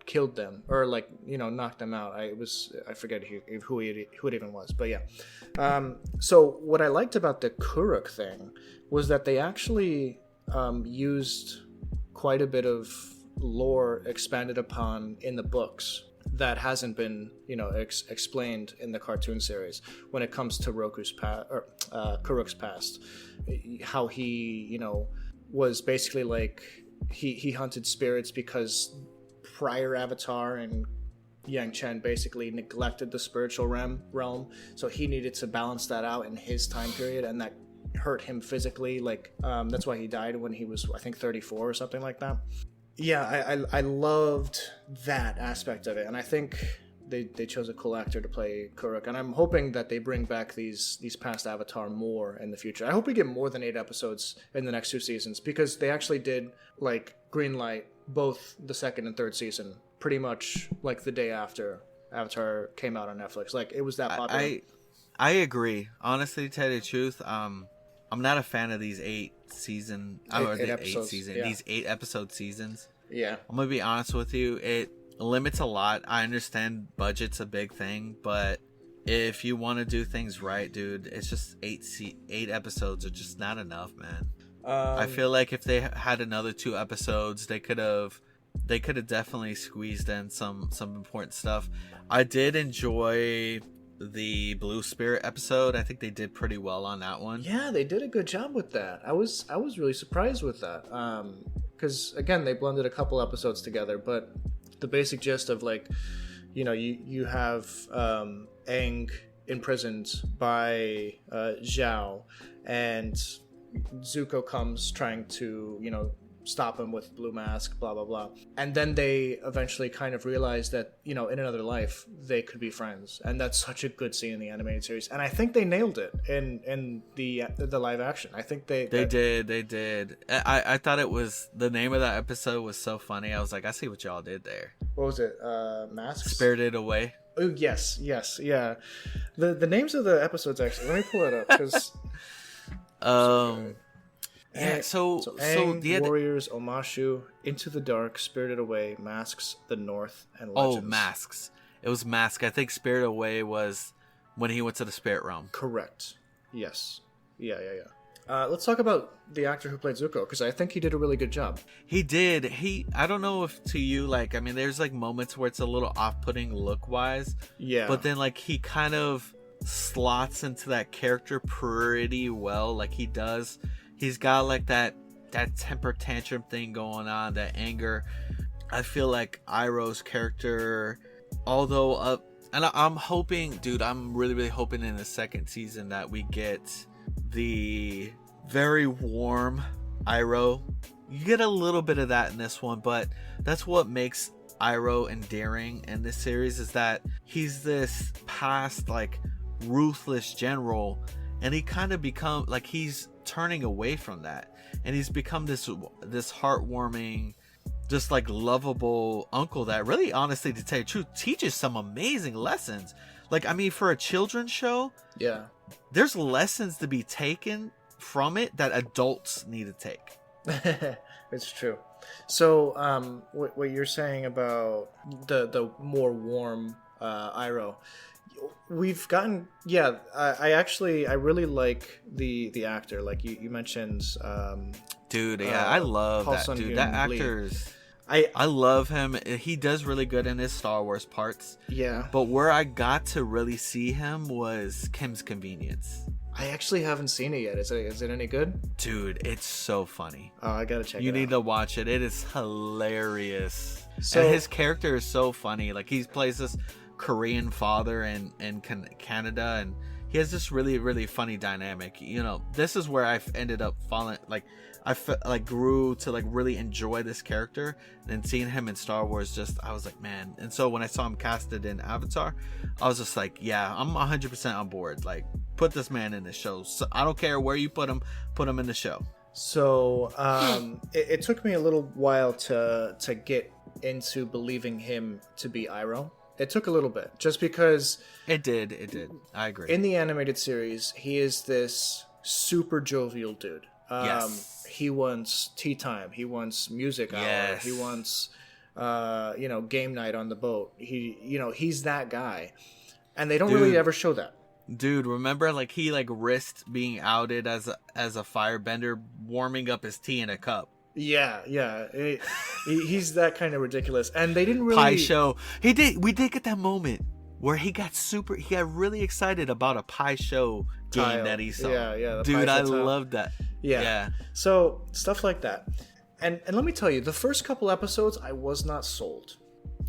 killed them or like, you know, knocked them out. I forget who it even was, but yeah. So what I liked about the Kuruk thing was that they actually used quite a bit of lore expanded upon in the books that hasn't been, you know, explained in the cartoon series when it comes to Roku's past or Kuruk's past. How he, you know, was basically like he hunted spirits because prior Avatar and Yang Chen basically neglected the spiritual realm, so he needed to balance that out in his time period, and that hurt him physically. Like that's why he died when he was, I think, 34 or something like that. Yeah, I loved that aspect of it, and I think they chose a cool actor to play Kuruk, and I'm hoping that they bring back these past Avatar more in the future. I hope we get more than 8 episodes in the next 2 seasons, because they actually did like greenlight both the second and third season pretty much like the day after Avatar came out on Netflix. Like it was that popular. I agree. Honestly, to tell you the truth, I'm not a fan of these 8 episode seasons. Yeah, I'm gonna be honest with you. It limits a lot. I understand budget's a big thing, but if you want to do things right, dude, it's just 8 episodes are just not enough, man. I feel like if they had another 2 episodes, they could have definitely squeezed in some important stuff. I did enjoy the Blue Spirit episode. I think they did pretty well on that one. Yeah, they did a good job with that. I was really surprised with that. Because again, they blended a couple episodes together, but the basic gist of like, you know, you have Aang imprisoned by Zhao, and Zuko comes trying to, you know, stop him with blue mask, blah blah blah, and then they eventually kind of realize that, you know, in another life they could be friends, and that's such a good scene in the animated series, and I think they nailed it in the live action. I think they did. I thought it was, the name of that episode was so funny. I was like, I see what y'all did there. What was it? Masks? Spirited Away. Oh yes, yeah. The names of the episodes, actually, let me pull it up because yeah, so Aang, the Warriors, Omashu, Into the Dark, Spirited Away, Masks, The North, and Legends. Oh, Masks. It was Mask. I think Spirited Away was when he went to the spirit realm. Correct. Yes. Yeah. Let's talk about the actor who played Zuko, because I think he did a really good job. He did. I don't know if to you, like, I mean, there's like moments where it's a little off-putting look-wise. Yeah. But then, like, he kind of slots into that character pretty well. Like, he does. He's got like that temper tantrum thing going on, that anger. I feel like Iroh's character, although and I'm hoping, dude, I'm really, really hoping in the second season that we get the very warm Iroh. You get a little bit of that in this one, but that's what makes Iroh endearing in this series, is that he's this past like ruthless general, and he kind of become like, he's turning away from that, and he's become this heartwarming, just like lovable uncle that really, honestly, to tell you the truth, teaches some amazing lessons. Like, I mean, for a children's show, yeah, there's lessons to be taken from it that adults need to take. It's true. So what you're saying about the more warm Iroh, we've gotten, yeah, I really like the actor, like you mentioned, dude. Yeah, I love Paul that Sun dude. Goon That Lee. actor's, I love him. He does really good in his Star Wars parts. Yeah, but where I got to really see him was Kim's Convenience. I actually haven't seen it yet. Is it any good? Dude, it's so funny. Oh, I gotta check it out. You need to watch it. It is hilarious. So, and his character is so funny. Like, he plays this Korean father in Canada, and he has this really, really funny dynamic. You know, this is where I've ended up falling, like, I grew to like really enjoy this character, and seeing him in Star Wars, just, I was like, man. And so when I saw him casted in Avatar, I was just like, yeah, I'm 100% on board. Like, put this man in the show. So I don't care where you put him in the show. So it took me a little while to get into believing him to be Iroh. It took a little bit, just because it did. I agree. In the animated series, he is this super jovial dude. Yes. He wants tea time. He wants music hour. Yes. He wants, game night on the boat. He's that guy, and they don't really ever show that. Dude, remember, like, he like risked being outed as a firebender, warming up his tea in a cup. Yeah. He's that kind of ridiculous, and they didn't really pie show. We did get that moment where he got really excited about a pie show game that he saw. Yeah. Dude, I loved that. Yeah. So stuff like that, and let me tell you, the first couple episodes, I was not sold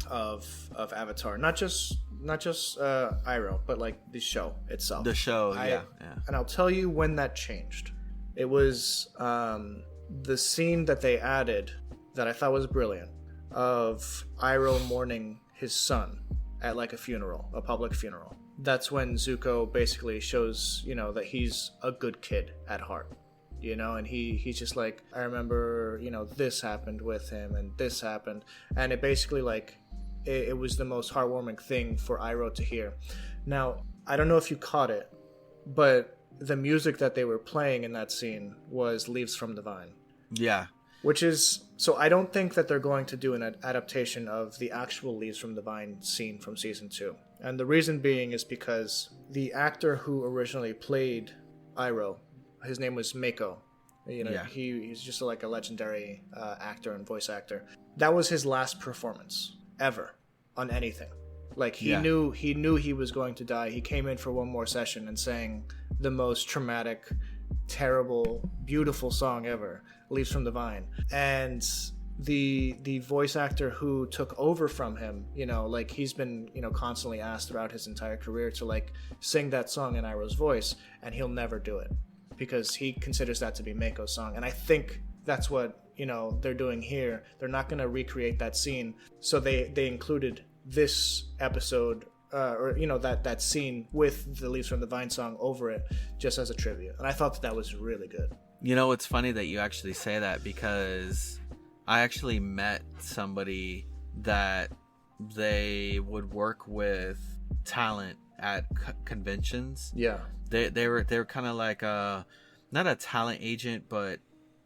of Avatar. Not just Iroh, but like the show itself. The show, yeah. And I'll tell you when that changed. It was the scene that they added that I thought was brilliant, of Iroh mourning his son at like a public funeral. That's when Zuko basically shows, that he's a good kid at heart, and he's just like, I remember, this happened with him and this happened. And it basically like, it was the most heartwarming thing for Iroh to hear. Now, I don't know if you caught it, but the music that they were playing in that scene was Leaves from the Vine. Yeah. Which is, so I don't think that they're going to do an adaptation of the actual Leaves from the Vine scene from season 2. And the reason being is because the actor who originally played Iroh, his name was Mako. He's just like a legendary actor and voice actor. That was his last performance ever on anything. Like he knew he was going to die. He came in for one more session and sang the most traumatic, terrible, beautiful song ever, Leaves from the Vine. And the voice actor who took over from him, like he's been, constantly asked throughout his entire career to like sing that song in Iroh's voice, and he'll never do it because he considers that to be Mako's song. And I think that's what, they're doing here. They're not going to recreate that scene. So they included this episode that scene with the Leaves from the Vine song over it just as a tribute, and I thought that was really good. It's funny that you actually say that, because I actually met somebody that they would work with talent at conventions. They were kind of like not a talent agent, but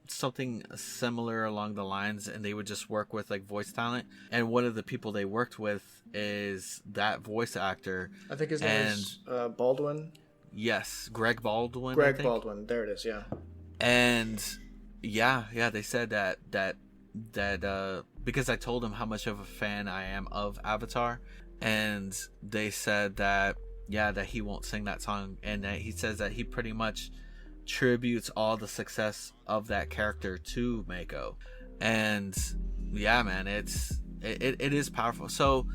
something similar along the lines, and they would just work with like voice talent. And one of the people they worked with is that voice actor. I think his name is Baldwin. Yes, Greg Baldwin. Baldwin. There it is. Yeah. And they said that because I told them how much of a fan I am of Avatar, and they said that he won't sing that song, and that he says that he pretty much tributes all the success of that character to Mako. And man, it is powerful. So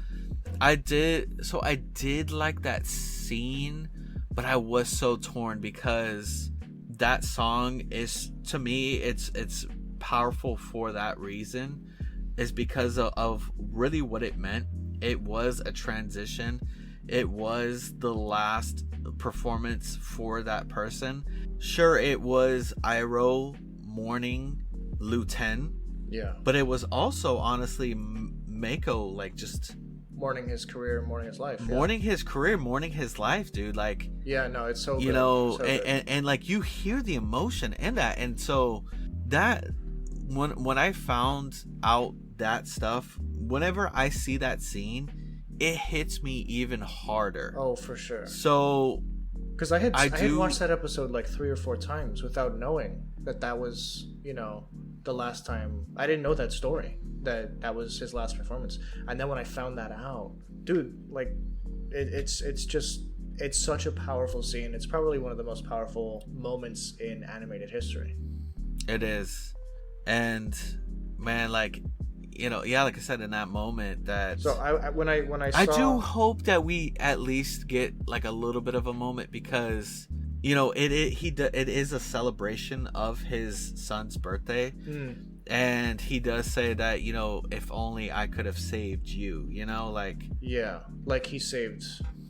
I did like that scene, but I was so torn, because that song is, to me, it's powerful for that reason, is because of really what it meant. It was a transition. It was the last performance for that person. Sure, it was Iroh mourning Lu Ten. Yeah. But it was also, honestly, Mako, like, just mourning his career, mourning his life. Mourning his career, mourning his life, dude. Like, yeah, no, it's so good. So and like, you hear the emotion in that. And so that, when I found out that stuff, whenever I see that scene, it hits me even harder. Oh, for sure. So, because I had watched that episode like 3 or 4 times without knowing that was, the last time. I didn't know that story, that was his last performance. And then when I found that out, dude, like, it's such a powerful scene. It's probably one of the most powerful moments in animated history. It is. And man, like, like I said, in that moment, that. So when I saw, I do hope that we at least get like a little bit of a moment, because it is a celebration of his son's birthday, and he does say that, if only I could have saved you, like. Yeah, like he saved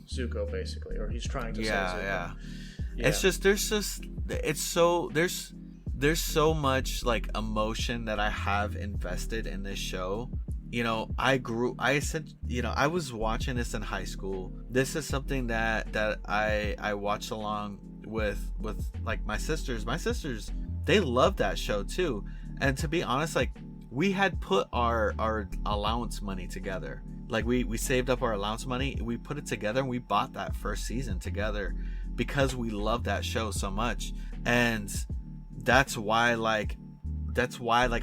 Zuko, basically, or he's trying to save Zuko. Yeah. It's just there's so much like emotion that I have invested in this show. I was watching this in high school. This is something that I watched along with like my sisters. My sisters, they love that show too. And to be honest, like, we had put our allowance money together. Like, we saved up our allowance money, we put it together, and we bought that first season together because we love that show so much. And that's why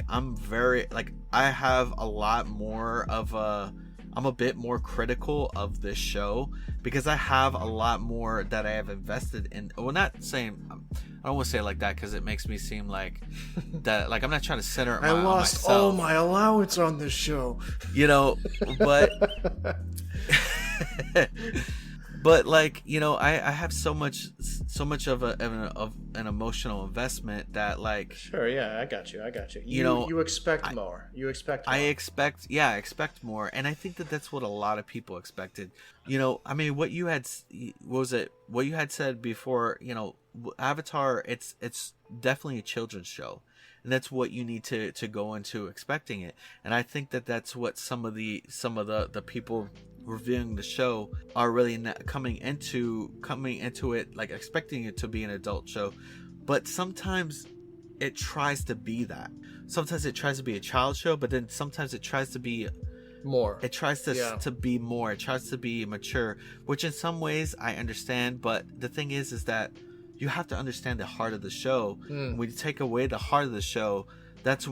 I'm very, like, I have a lot more of I'm a bit more critical of this show, because I have a lot more that I have invested in. Well, not saying, I don't want to say it like that, because it makes me seem like that, like, I'm not trying to center it. I lost all my allowance on this show, but but like, I have so much of an emotional investment that, like. Sure, yeah, I got you. You expect more. I expect more, and I think that's what a lot of people expected. I mean, what you had said before, Avatar, it's definitely a children's show, and that's what you need to go into expecting it. And I think that's what some of the people reviewing the show are really not coming into it, like, expecting it to be an adult show. But sometimes it tries to be that. Sometimes it tries to be a child show, but then sometimes it tries to be more. It tries to be more. It tries to be mature, which in some ways I understand. But the thing is that you have to understand the heart of the show. When you take away the heart of the show, that's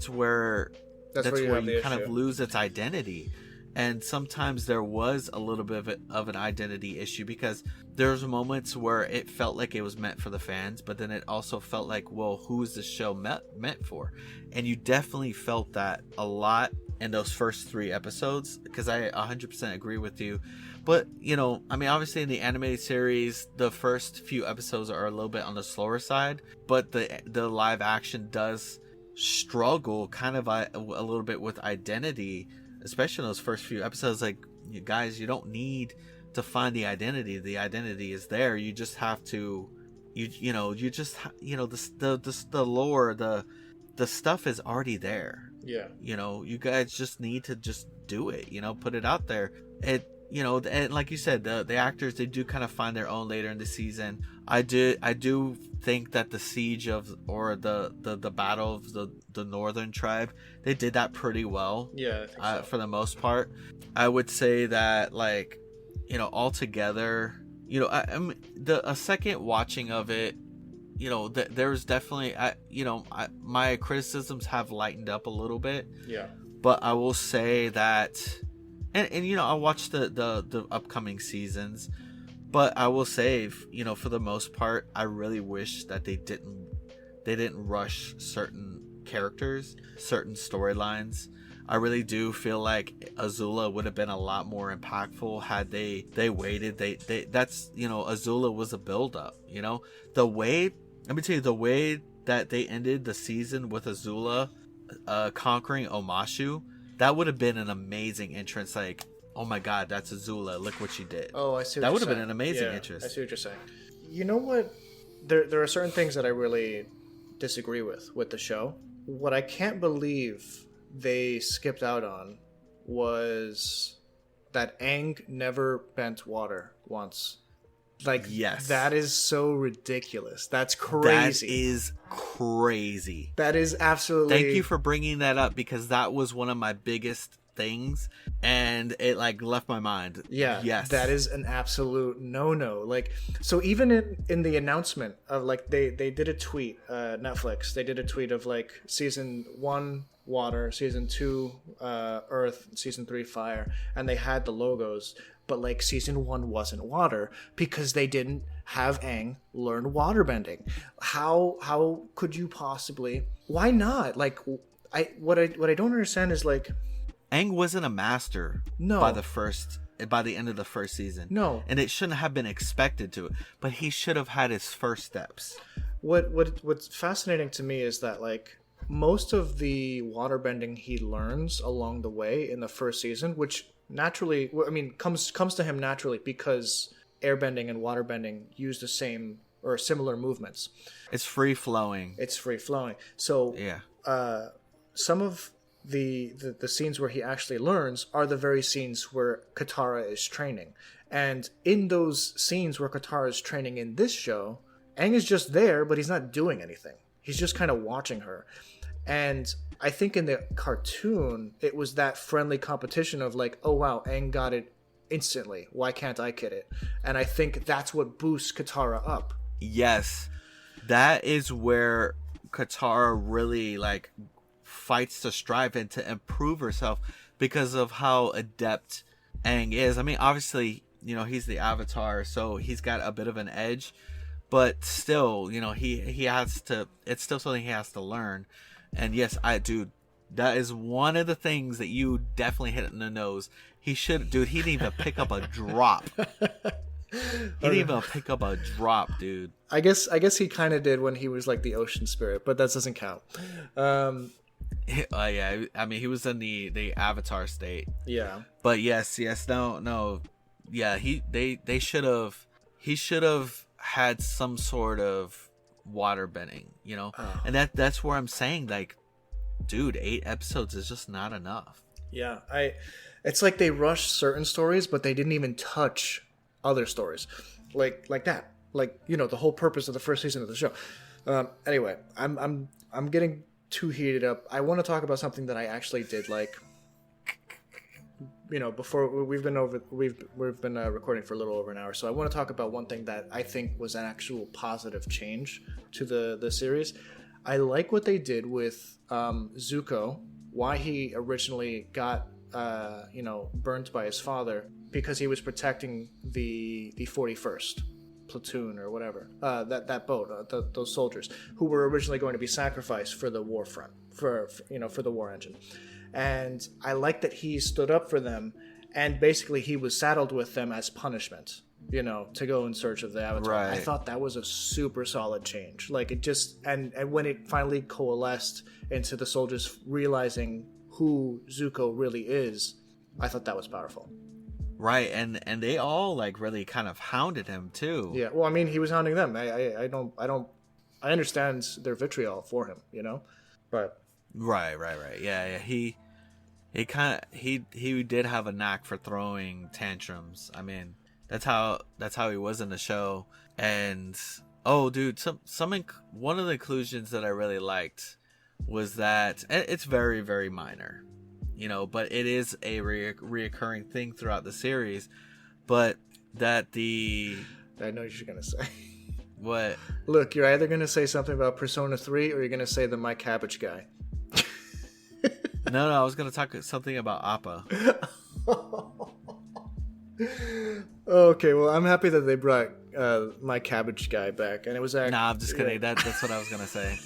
where you kind of lose its identity. And sometimes there was a little bit of an identity issue, because there's moments where it felt like it was meant for the fans, but then it also felt like, well, who is this show meant for? And you definitely felt that a lot in those first 3 episodes, because I 100% agree with you. But, you know, I mean, obviously in the animated series, the first few episodes are a little bit on the slower side, but the live action does struggle kind of a little bit with identity, especially in those first few episodes. Like, you guys, you don't need to find the identity is there. You just have to, the lore, the stuff is already there. Yeah. You know, you guys just need to just do it, put it out there. And like you said, the actors, they do kind of find their own later in the season. I do think that the siege or the battle of the northern tribe, they did that pretty well. Yeah, I think so. For the most part. I would say that, like, altogether, a second watching of it, there's definitely, my criticisms have lightened up a little bit. Yeah. But I will say that, and I watched the upcoming seasons, but I will say, for the most part, I really wish that they didn't rush certain characters, certain storylines. I really do feel like Azula would have been a lot more impactful had they waited. That's Azula was a build up. The way that they ended the season with Azula conquering Omashu, that would have been an amazing entrance. Like, oh my God, that's Azula. Look what she did. Oh, I see. That would have been an amazing entrance. I see what you're saying. You know what? There are certain things that I really disagree with the show. What I can't believe they skipped out on was that Aang never bent water once. Like, yes, that is so ridiculous. That's crazy. That is crazy. That is absolutely... Thank you for bringing that up, because that was one of my biggest things, and it left my mind. Yeah. Yes. That is an absolute no-no. Like, so even in the announcement of, like, they did a tweet, Netflix, they did a tweet of, like, season 1 water, season 2 earth, season 3 fire, and they had the logos, but, like, season 1 wasn't water because they didn't have Aang learn waterbending. How could you possibly? Why not? Like, what I don't understand is, like, Aang wasn't a master. No. By the end of the first season. No. And it shouldn't have been expected to, but he should have had his first steps. What's fascinating to me is that, like, most of the waterbending he learns along the way in the first season, which naturally, I mean, comes to him naturally because airbending and waterbending use the same or similar movements. It's free flowing. So yeah, some of the scenes where he actually learns are the very scenes where Katara is training. And in those scenes where Katara is training in this show, Aang is just there, but he's not doing anything. He's just kind of watching her. And I think in the cartoon, it was that friendly competition of, like, oh wow, Aang got it instantly. Why can't I get it? And I think that's what boosts Katara up. Yes. That is where Katara really, like, fights to strive and to improve herself because of how adept Aang is. I mean, obviously, he's the Avatar, so he's got a bit of an edge, but still, he has to, it's still something he has to learn. And yes, that is one of the things that you definitely hit in the nose. He didn't even pick up a drop. He didn't even pick up a drop, dude. I guess he kind of did when he was, like, the ocean spirit, but that doesn't count. Yeah, I mean, he was in the Avatar state. Yeah. But yes, no. Yeah, he should have had some sort of water bending, and that's where I'm saying, like, dude, 8 episodes is just not enough. Yeah, it's like they rushed certain stories, but they didn't even touch other stories, like that, like, the whole purpose of the first season of the show. Anyway, I'm getting too heated up. I want to talk about something that I actually did like. before we've been recording for a little over an hour, so I want to talk about one thing that I think was an actual positive change to the series. I like what they did with Zuko, why he originally got burnt by his father, because he was protecting the 41st platoon or whatever, that boat, those soldiers who were originally going to be sacrificed for the war front, for the war engine. And I like that he stood up for them, and basically he was saddled with them as punishment, to go in search of the Avatar. Right. I thought that was a super solid change. Like, it just, and when it finally coalesced into the soldiers realizing who Zuko really is, I thought that was powerful. Right, and they all like really kind of hounded him too. Yeah, well, I mean, he was hounding them. I understand their vitriol for him, but right. Yeah. He did have a knack for throwing tantrums. I mean, that's how he was in the show. And dude, one of the inclusions that I really liked was that it's very, very minor, but it is a reoccurring thing throughout the series. But that I know what you're gonna say. What? Look, you're either gonna say something about Persona 3 or you're gonna say the My Cabbage guy. No, I was gonna talk something about Appa. Okay, well, I'm happy that they brought My Cabbage guy back, and it was actually... Nah, I'm just kidding. Yeah. That's what I was gonna say.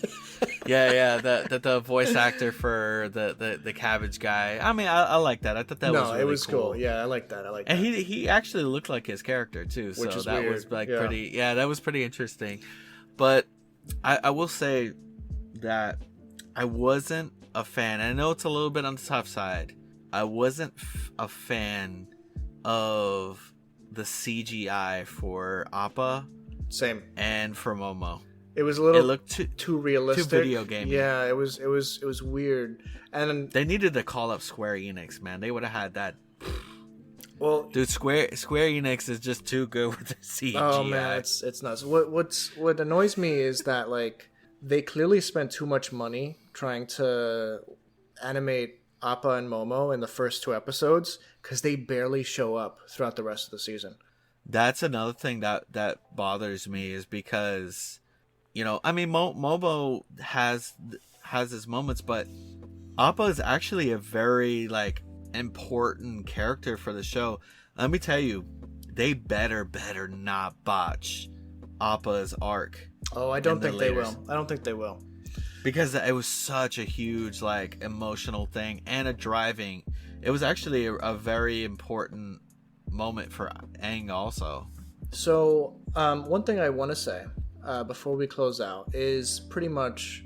Yeah. The voice actor for the Cabbage guy. I mean, I like that. I thought that was really it was cool. Yeah, I like that. And he actually looked like his character too, so which is that weird. Was like pretty. Yeah, that was pretty interesting. But I will say that I wasn't a fan. I know it's a little bit on the tough side. I wasn't a fan of the CGI for Appa. Same. And for Momo. It was a little. It looked too realistic. Too video gamey. Yeah, it was weird. And they needed to call up Square Enix, man. They would have had that. Well, dude, Square Enix is just too good with the CGI. Oh man, it's nuts. What annoys me is that like they clearly spent too much money trying to animate Appa and Momo in the first 2 episodes, because they barely show up throughout the rest of the season. That's another thing that bothers me, is because, I mean, Momo has his moments, but Appa is actually a very like important character for the show. Let me tell you, they better not botch Appa's arc. Oh, I don't think they will. Because it was such a huge, like, emotional thing and a driving. It was actually a very important moment for Aang also. So, one thing I want to say before we close out is pretty much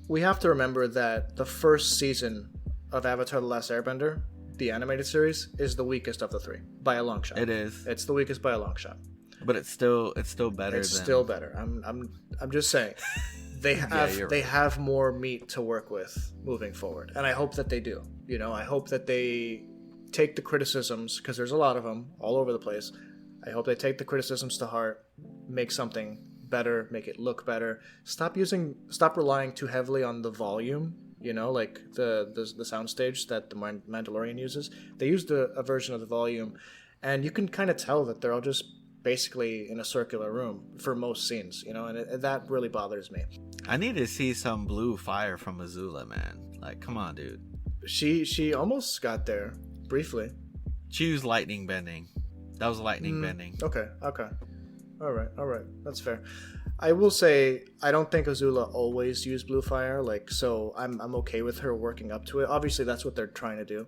we have to remember that the first season of Avatar: The Last Airbender, the animated series, is the weakest of the 3 by a long shot. It is. It's the weakest by a long shot. But it's still better. It's still better. I'm just saying. They have more meat to work with moving forward, and I hope that they do. I hope that they take the criticisms, because there's a lot of them all over the place. I hope they take the criticisms to heart, make something better, make it look better. Stop relying too heavily on the volume. Like the soundstage that the Mandalorian uses. They used a version of the volume, and you can kind of tell that they're all just basically in a circular room for most scenes, and that really bothers me. I need to see some blue fire from Azula, man. Like, come on, dude. She almost got there briefly. She used lightning bending. That was lightning bending. Okay. All right. That's fair. I will say I don't think Azula always used blue fire. Like, so I'm okay with her working up to it. Obviously, that's what they're trying to do.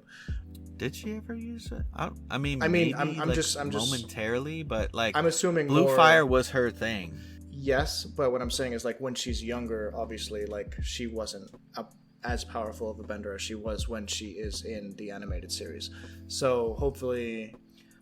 Did she ever use it? I mean, maybe, I'm like just momentarily, but like I'm assuming blue fire was her thing. Yes, but what I'm saying is like when she's younger, obviously, like she wasn't as powerful of a bender as she was when she is in the animated series. So hopefully,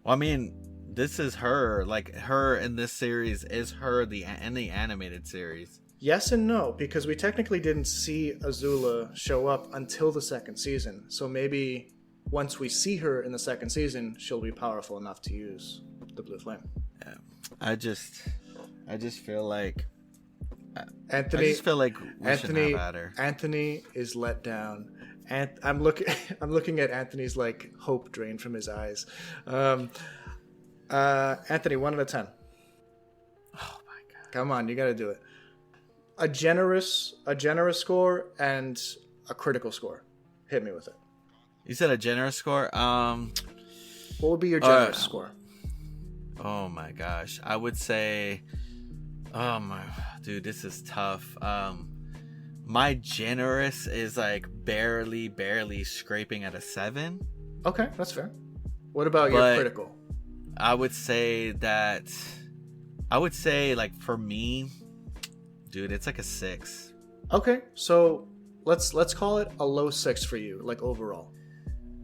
well, I mean, this is her. Like her in this series is her in the animated series. Yes and no, because we technically didn't see Azula show up until the 2nd season. So maybe once we see her in the 2nd season, she'll be powerful enough to use the blue flame. Yeah. I just feel like Anthony, I just feel like we should have had her. Anthony is let down. And I'm looking at Anthony's like hope drain from his eyes. Anthony, 1 out of 10. Oh my god! Come on, you got to do it. A generous score and a critical score. Hit me with it. You said a generous score. What would be your generous score? Oh my gosh, I would say. Oh my dude, this is tough. My generous is like barely scraping at a 7. Okay, that's fair. What about your critical? I would say like for me, dude, it's like a 6. Okay, so let's call it a low 6 for you, like overall.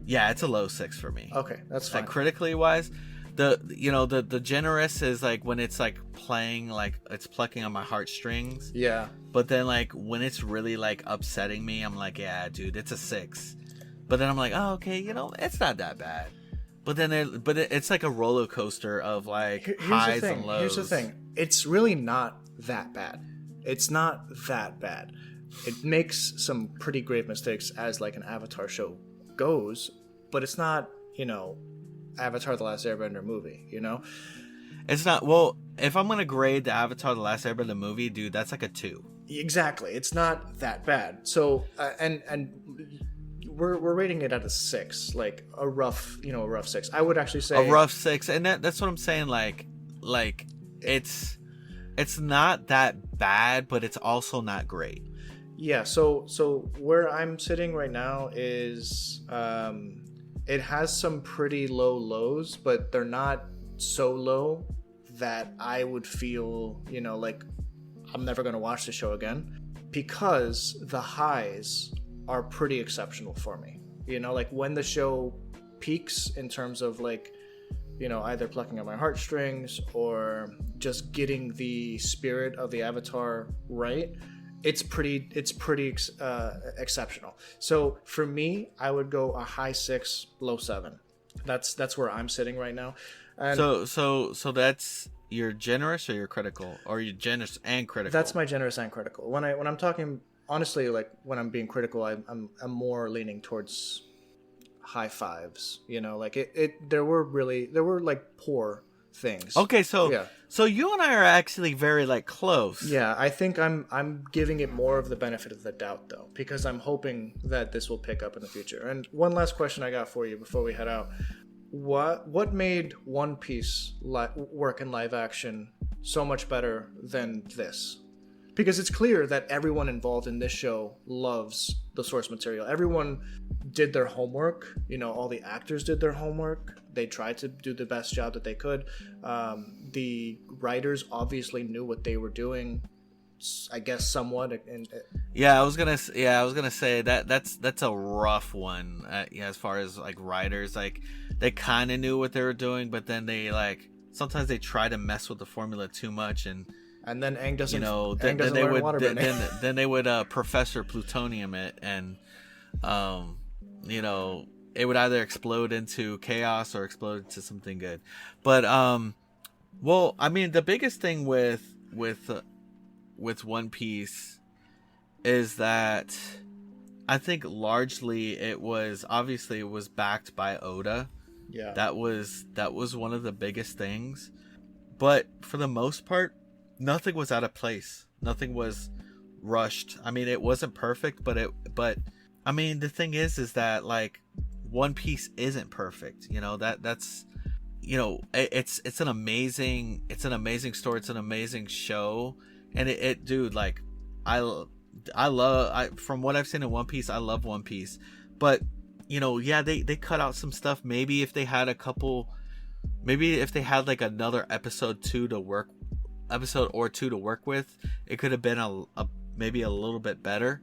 Yeah, it's a low 6 for me. Okay, that's fine. Like critically wise, the generous is like when it's like playing, like it's plucking on my heartstrings. Yeah. But then like when it's really like upsetting me, I'm like, yeah, dude, it's a 6. But then I'm like, oh, okay, it's not that bad. But then it's like a roller coaster of like highs and lows. Here's the thing. It's really not that bad. It's not that bad. It makes some pretty grave mistakes as like an Avatar show goes, but it's not, Avatar The Last Airbender movie, It's not. Well, if I'm gonna grade the Avatar The Last Airbender movie, dude, that's like a 2. Exactly. It's not that bad. So and we're rating it at a 6, like a rough 6. I would actually say a rough 6, and that's what I'm saying. Like it's not that bad, but it's also not great. Yeah. So where I'm sitting right now is it has some pretty low lows, but they're not so low that I would feel, like I'm never going to watch the show again, because the highs are pretty exceptional for me. Like when the show peaks in terms of like, either plucking at my heartstrings or just getting the spirit of the Avatar right, it's pretty exceptional. So for me, I would go a high 6, low 7. That's where I'm sitting right now. And so that's your generous or your critical, or your generous and critical? That's my generous and critical. When I'm talking honestly, like when I'm being critical, I'm more leaning towards high 5s. Like there were like poor things. Okay, so yeah. So you and I are actually very like close. Yeah, I think I'm giving it more of the benefit of the doubt though, because I'm hoping that this will pick up in the future. And one last question I got for you before we head out. What made One Piece work in live action so much better than this? Because it's clear that everyone involved in this show loves the source material. Everyone did their homework. All the actors did their homework. They tried to do the best job that they could. The writers obviously knew what they were doing, I guess, somewhat. I was gonna say that's a rough one. As far as like writers, like they kind of knew what they were doing, but then they like sometimes they try to mess with the formula too much, and then Aang doesn't. Then they would Professor Plutonium it, and it would either explode into chaos or explode into something good. But well, I mean, the biggest thing with One Piece is that I think largely it was backed by Oda. Yeah, that was one of the biggest things. But for the most part, nothing was out of place. Nothing was rushed. I mean, it wasn't perfect, but I mean, the thing is that like One Piece isn't perfect. That's it's an amazing story. It's an amazing show, and it dude, like from what I've seen in One Piece, I love One Piece. But they cut out some stuff. Maybe if they had like another episode or two to work with, it could have been maybe a little bit better.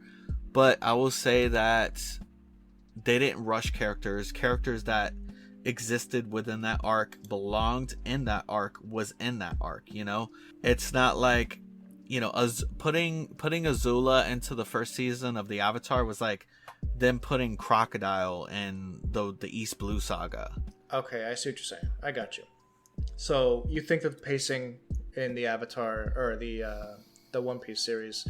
But I will say that they didn't rush characters that existed within that arc, belonged in that arc, was in that arc. It's not like putting Azula into the first season of the Avatar was like them putting Crocodile in the East Blue saga. Okay, I see what you're saying. I got you. So you think that the pacing in the Avatar or the the One Piece series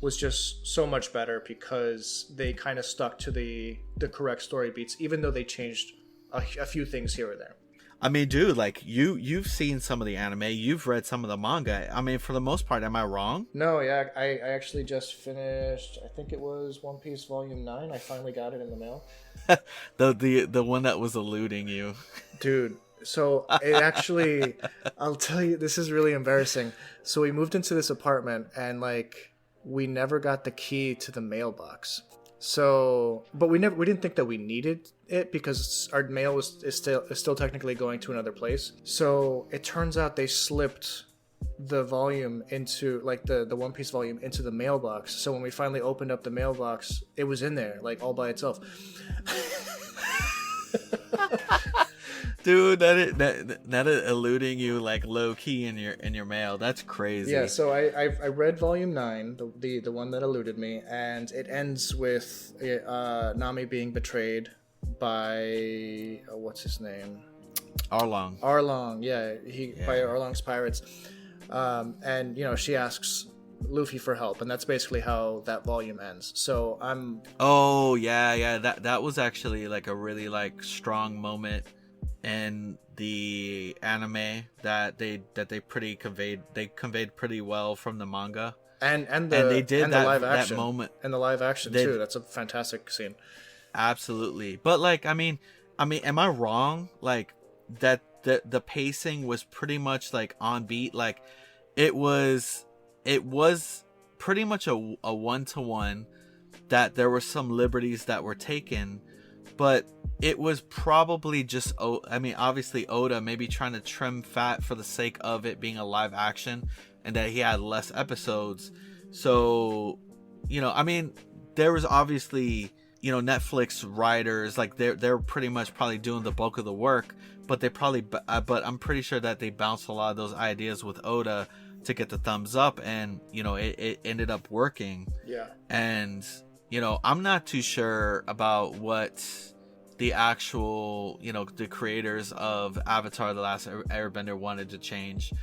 was just so much better because they kind of stuck to the correct story beats, even though they changed a few things here or there. I mean, dude, like you've seen some of the anime, you've read some of the manga. I mean, for the most part, am I wrong? No, yeah, I actually just finished. I think it was One Piece Volume 9. I finally got it in the mail. the one that was eluding you, dude. So it actually, I'll tell you, this is really embarrassing. So we moved into this apartment and like we never got the key to the mailbox. So, but we didn't think that we needed it because our mail is still technically going to another place. So it turns out they slipped the volume into like the One Piece volume into the mailbox. So when we finally opened up the mailbox, it was in there like all by itself. Dude, that is eluding you like low key in your mail. That's crazy. Yeah, so I read Volume 9, the one that eluded me, and it ends with Nami being betrayed by what's his name? Arlong. By Arlong's pirates, and you know she asks Luffy for help, and that's basically how that volume ends. So I'm. Oh yeah, that was actually like a really like strong moment in the anime that they conveyed pretty well from the manga, and they did that live action, that moment and the live action too. That's a fantastic scene. Absolutely, but like I mean, am I wrong? Like that the pacing was pretty much like on beat. Like it was pretty much a 1-to-1. That there were some liberties that were taken, but it was probably just, I mean, obviously Oda maybe trying to trim fat for the sake of it being a live action and that he had less episodes. So, you know, I mean, there was obviously, you know, Netflix writers, like they're pretty much probably doing the bulk of the work, but but I'm pretty sure that they bounced a lot of those ideas with Oda to get the thumbs up, and, you know, it ended up working. Yeah. And, you know, I'm not too sure about what the actual, you know, the creators of Avatar: The Last Airbender wanted to change.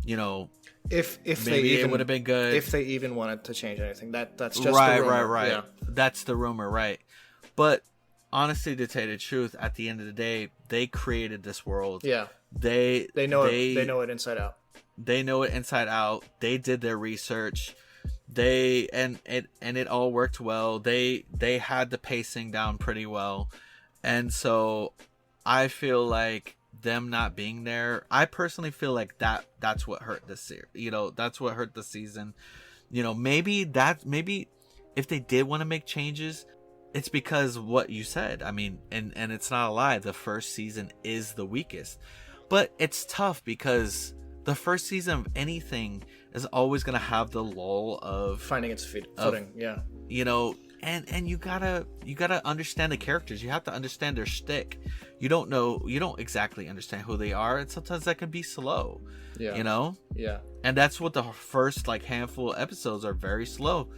You know, if maybe they even, it would have been good if they even wanted to change anything. That's just right, the rumor. right. Yeah. That's the rumor, right? But honestly, to tell you the truth, at the end of the day, they created this world. Yeah, they know it inside out. They know it inside out. They did their research. And it all worked well. They had the pacing down pretty well. And so I feel like them not being there, I personally feel like that's what hurt this series. You know, that's what hurt the season. You know, maybe if they did want to make changes, it's because what you said. I mean, and it's not a lie, the first season is the weakest. But it's tough because the first season of anything is always going to have the lull of finding its footing. Yeah. You know, and you gotta understand the characters. You have to understand their shtick. You don't exactly understand who they are, and sometimes that can be slow. Yeah. You know? Yeah. And that's what the first like handful of episodes are, very slow,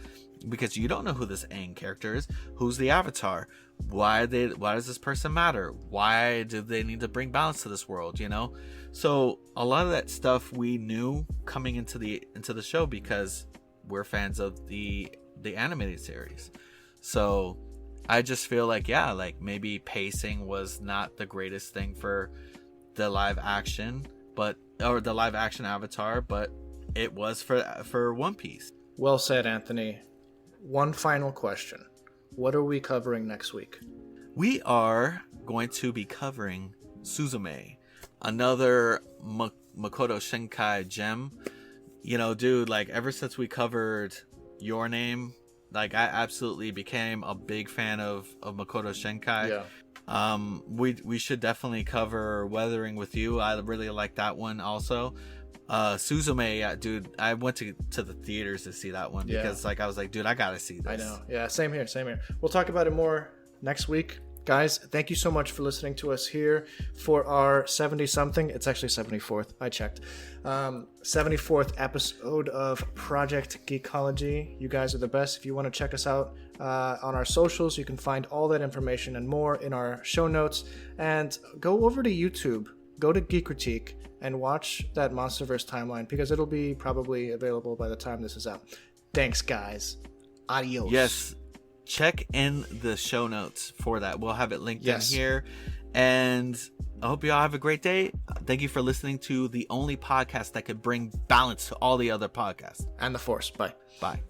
because you don't know who this Aang character is. Who's the Avatar? Why does this person matter? Why do they need to bring balance to this world? You know? So a lot of that stuff we knew coming into the show because we're fans of the animated series. So I just feel like, yeah, like maybe pacing was not the greatest thing for the live action, or the live action Avatar, but it was for One Piece. Well said, Anthony. One final question. What are we covering next week? We are going to be covering Suzume, another Makoto Shinkai gem. You know, dude, like ever since we covered Your Name, like I absolutely became a big fan of Makoto Shinkai. Yeah. We should definitely cover Weathering with You. I really like that one also. Suzume, yeah, dude, I went to the theaters to see that one because like I was like, dude, I gotta see this. I know. Yeah, same here. We'll talk about it more next week. Guys, thank you so much for listening to us here for our 70-something. It's actually 74th. I checked. 74th episode of Project Geekology. You guys are the best. If you want to check us out on our socials, you can find all that information and more in our show notes. And go over to YouTube go to Geek Critique and watch that Monsterverse timeline, because it'll be probably available by the time this is out. Thanks, guys. Adios. Yes. Check in the show notes for that. We'll have it linked in here. And I hope you all have a great day. Thank you for listening to the only podcast that could bring balance to all the other podcasts. And the Force. Bye. Bye.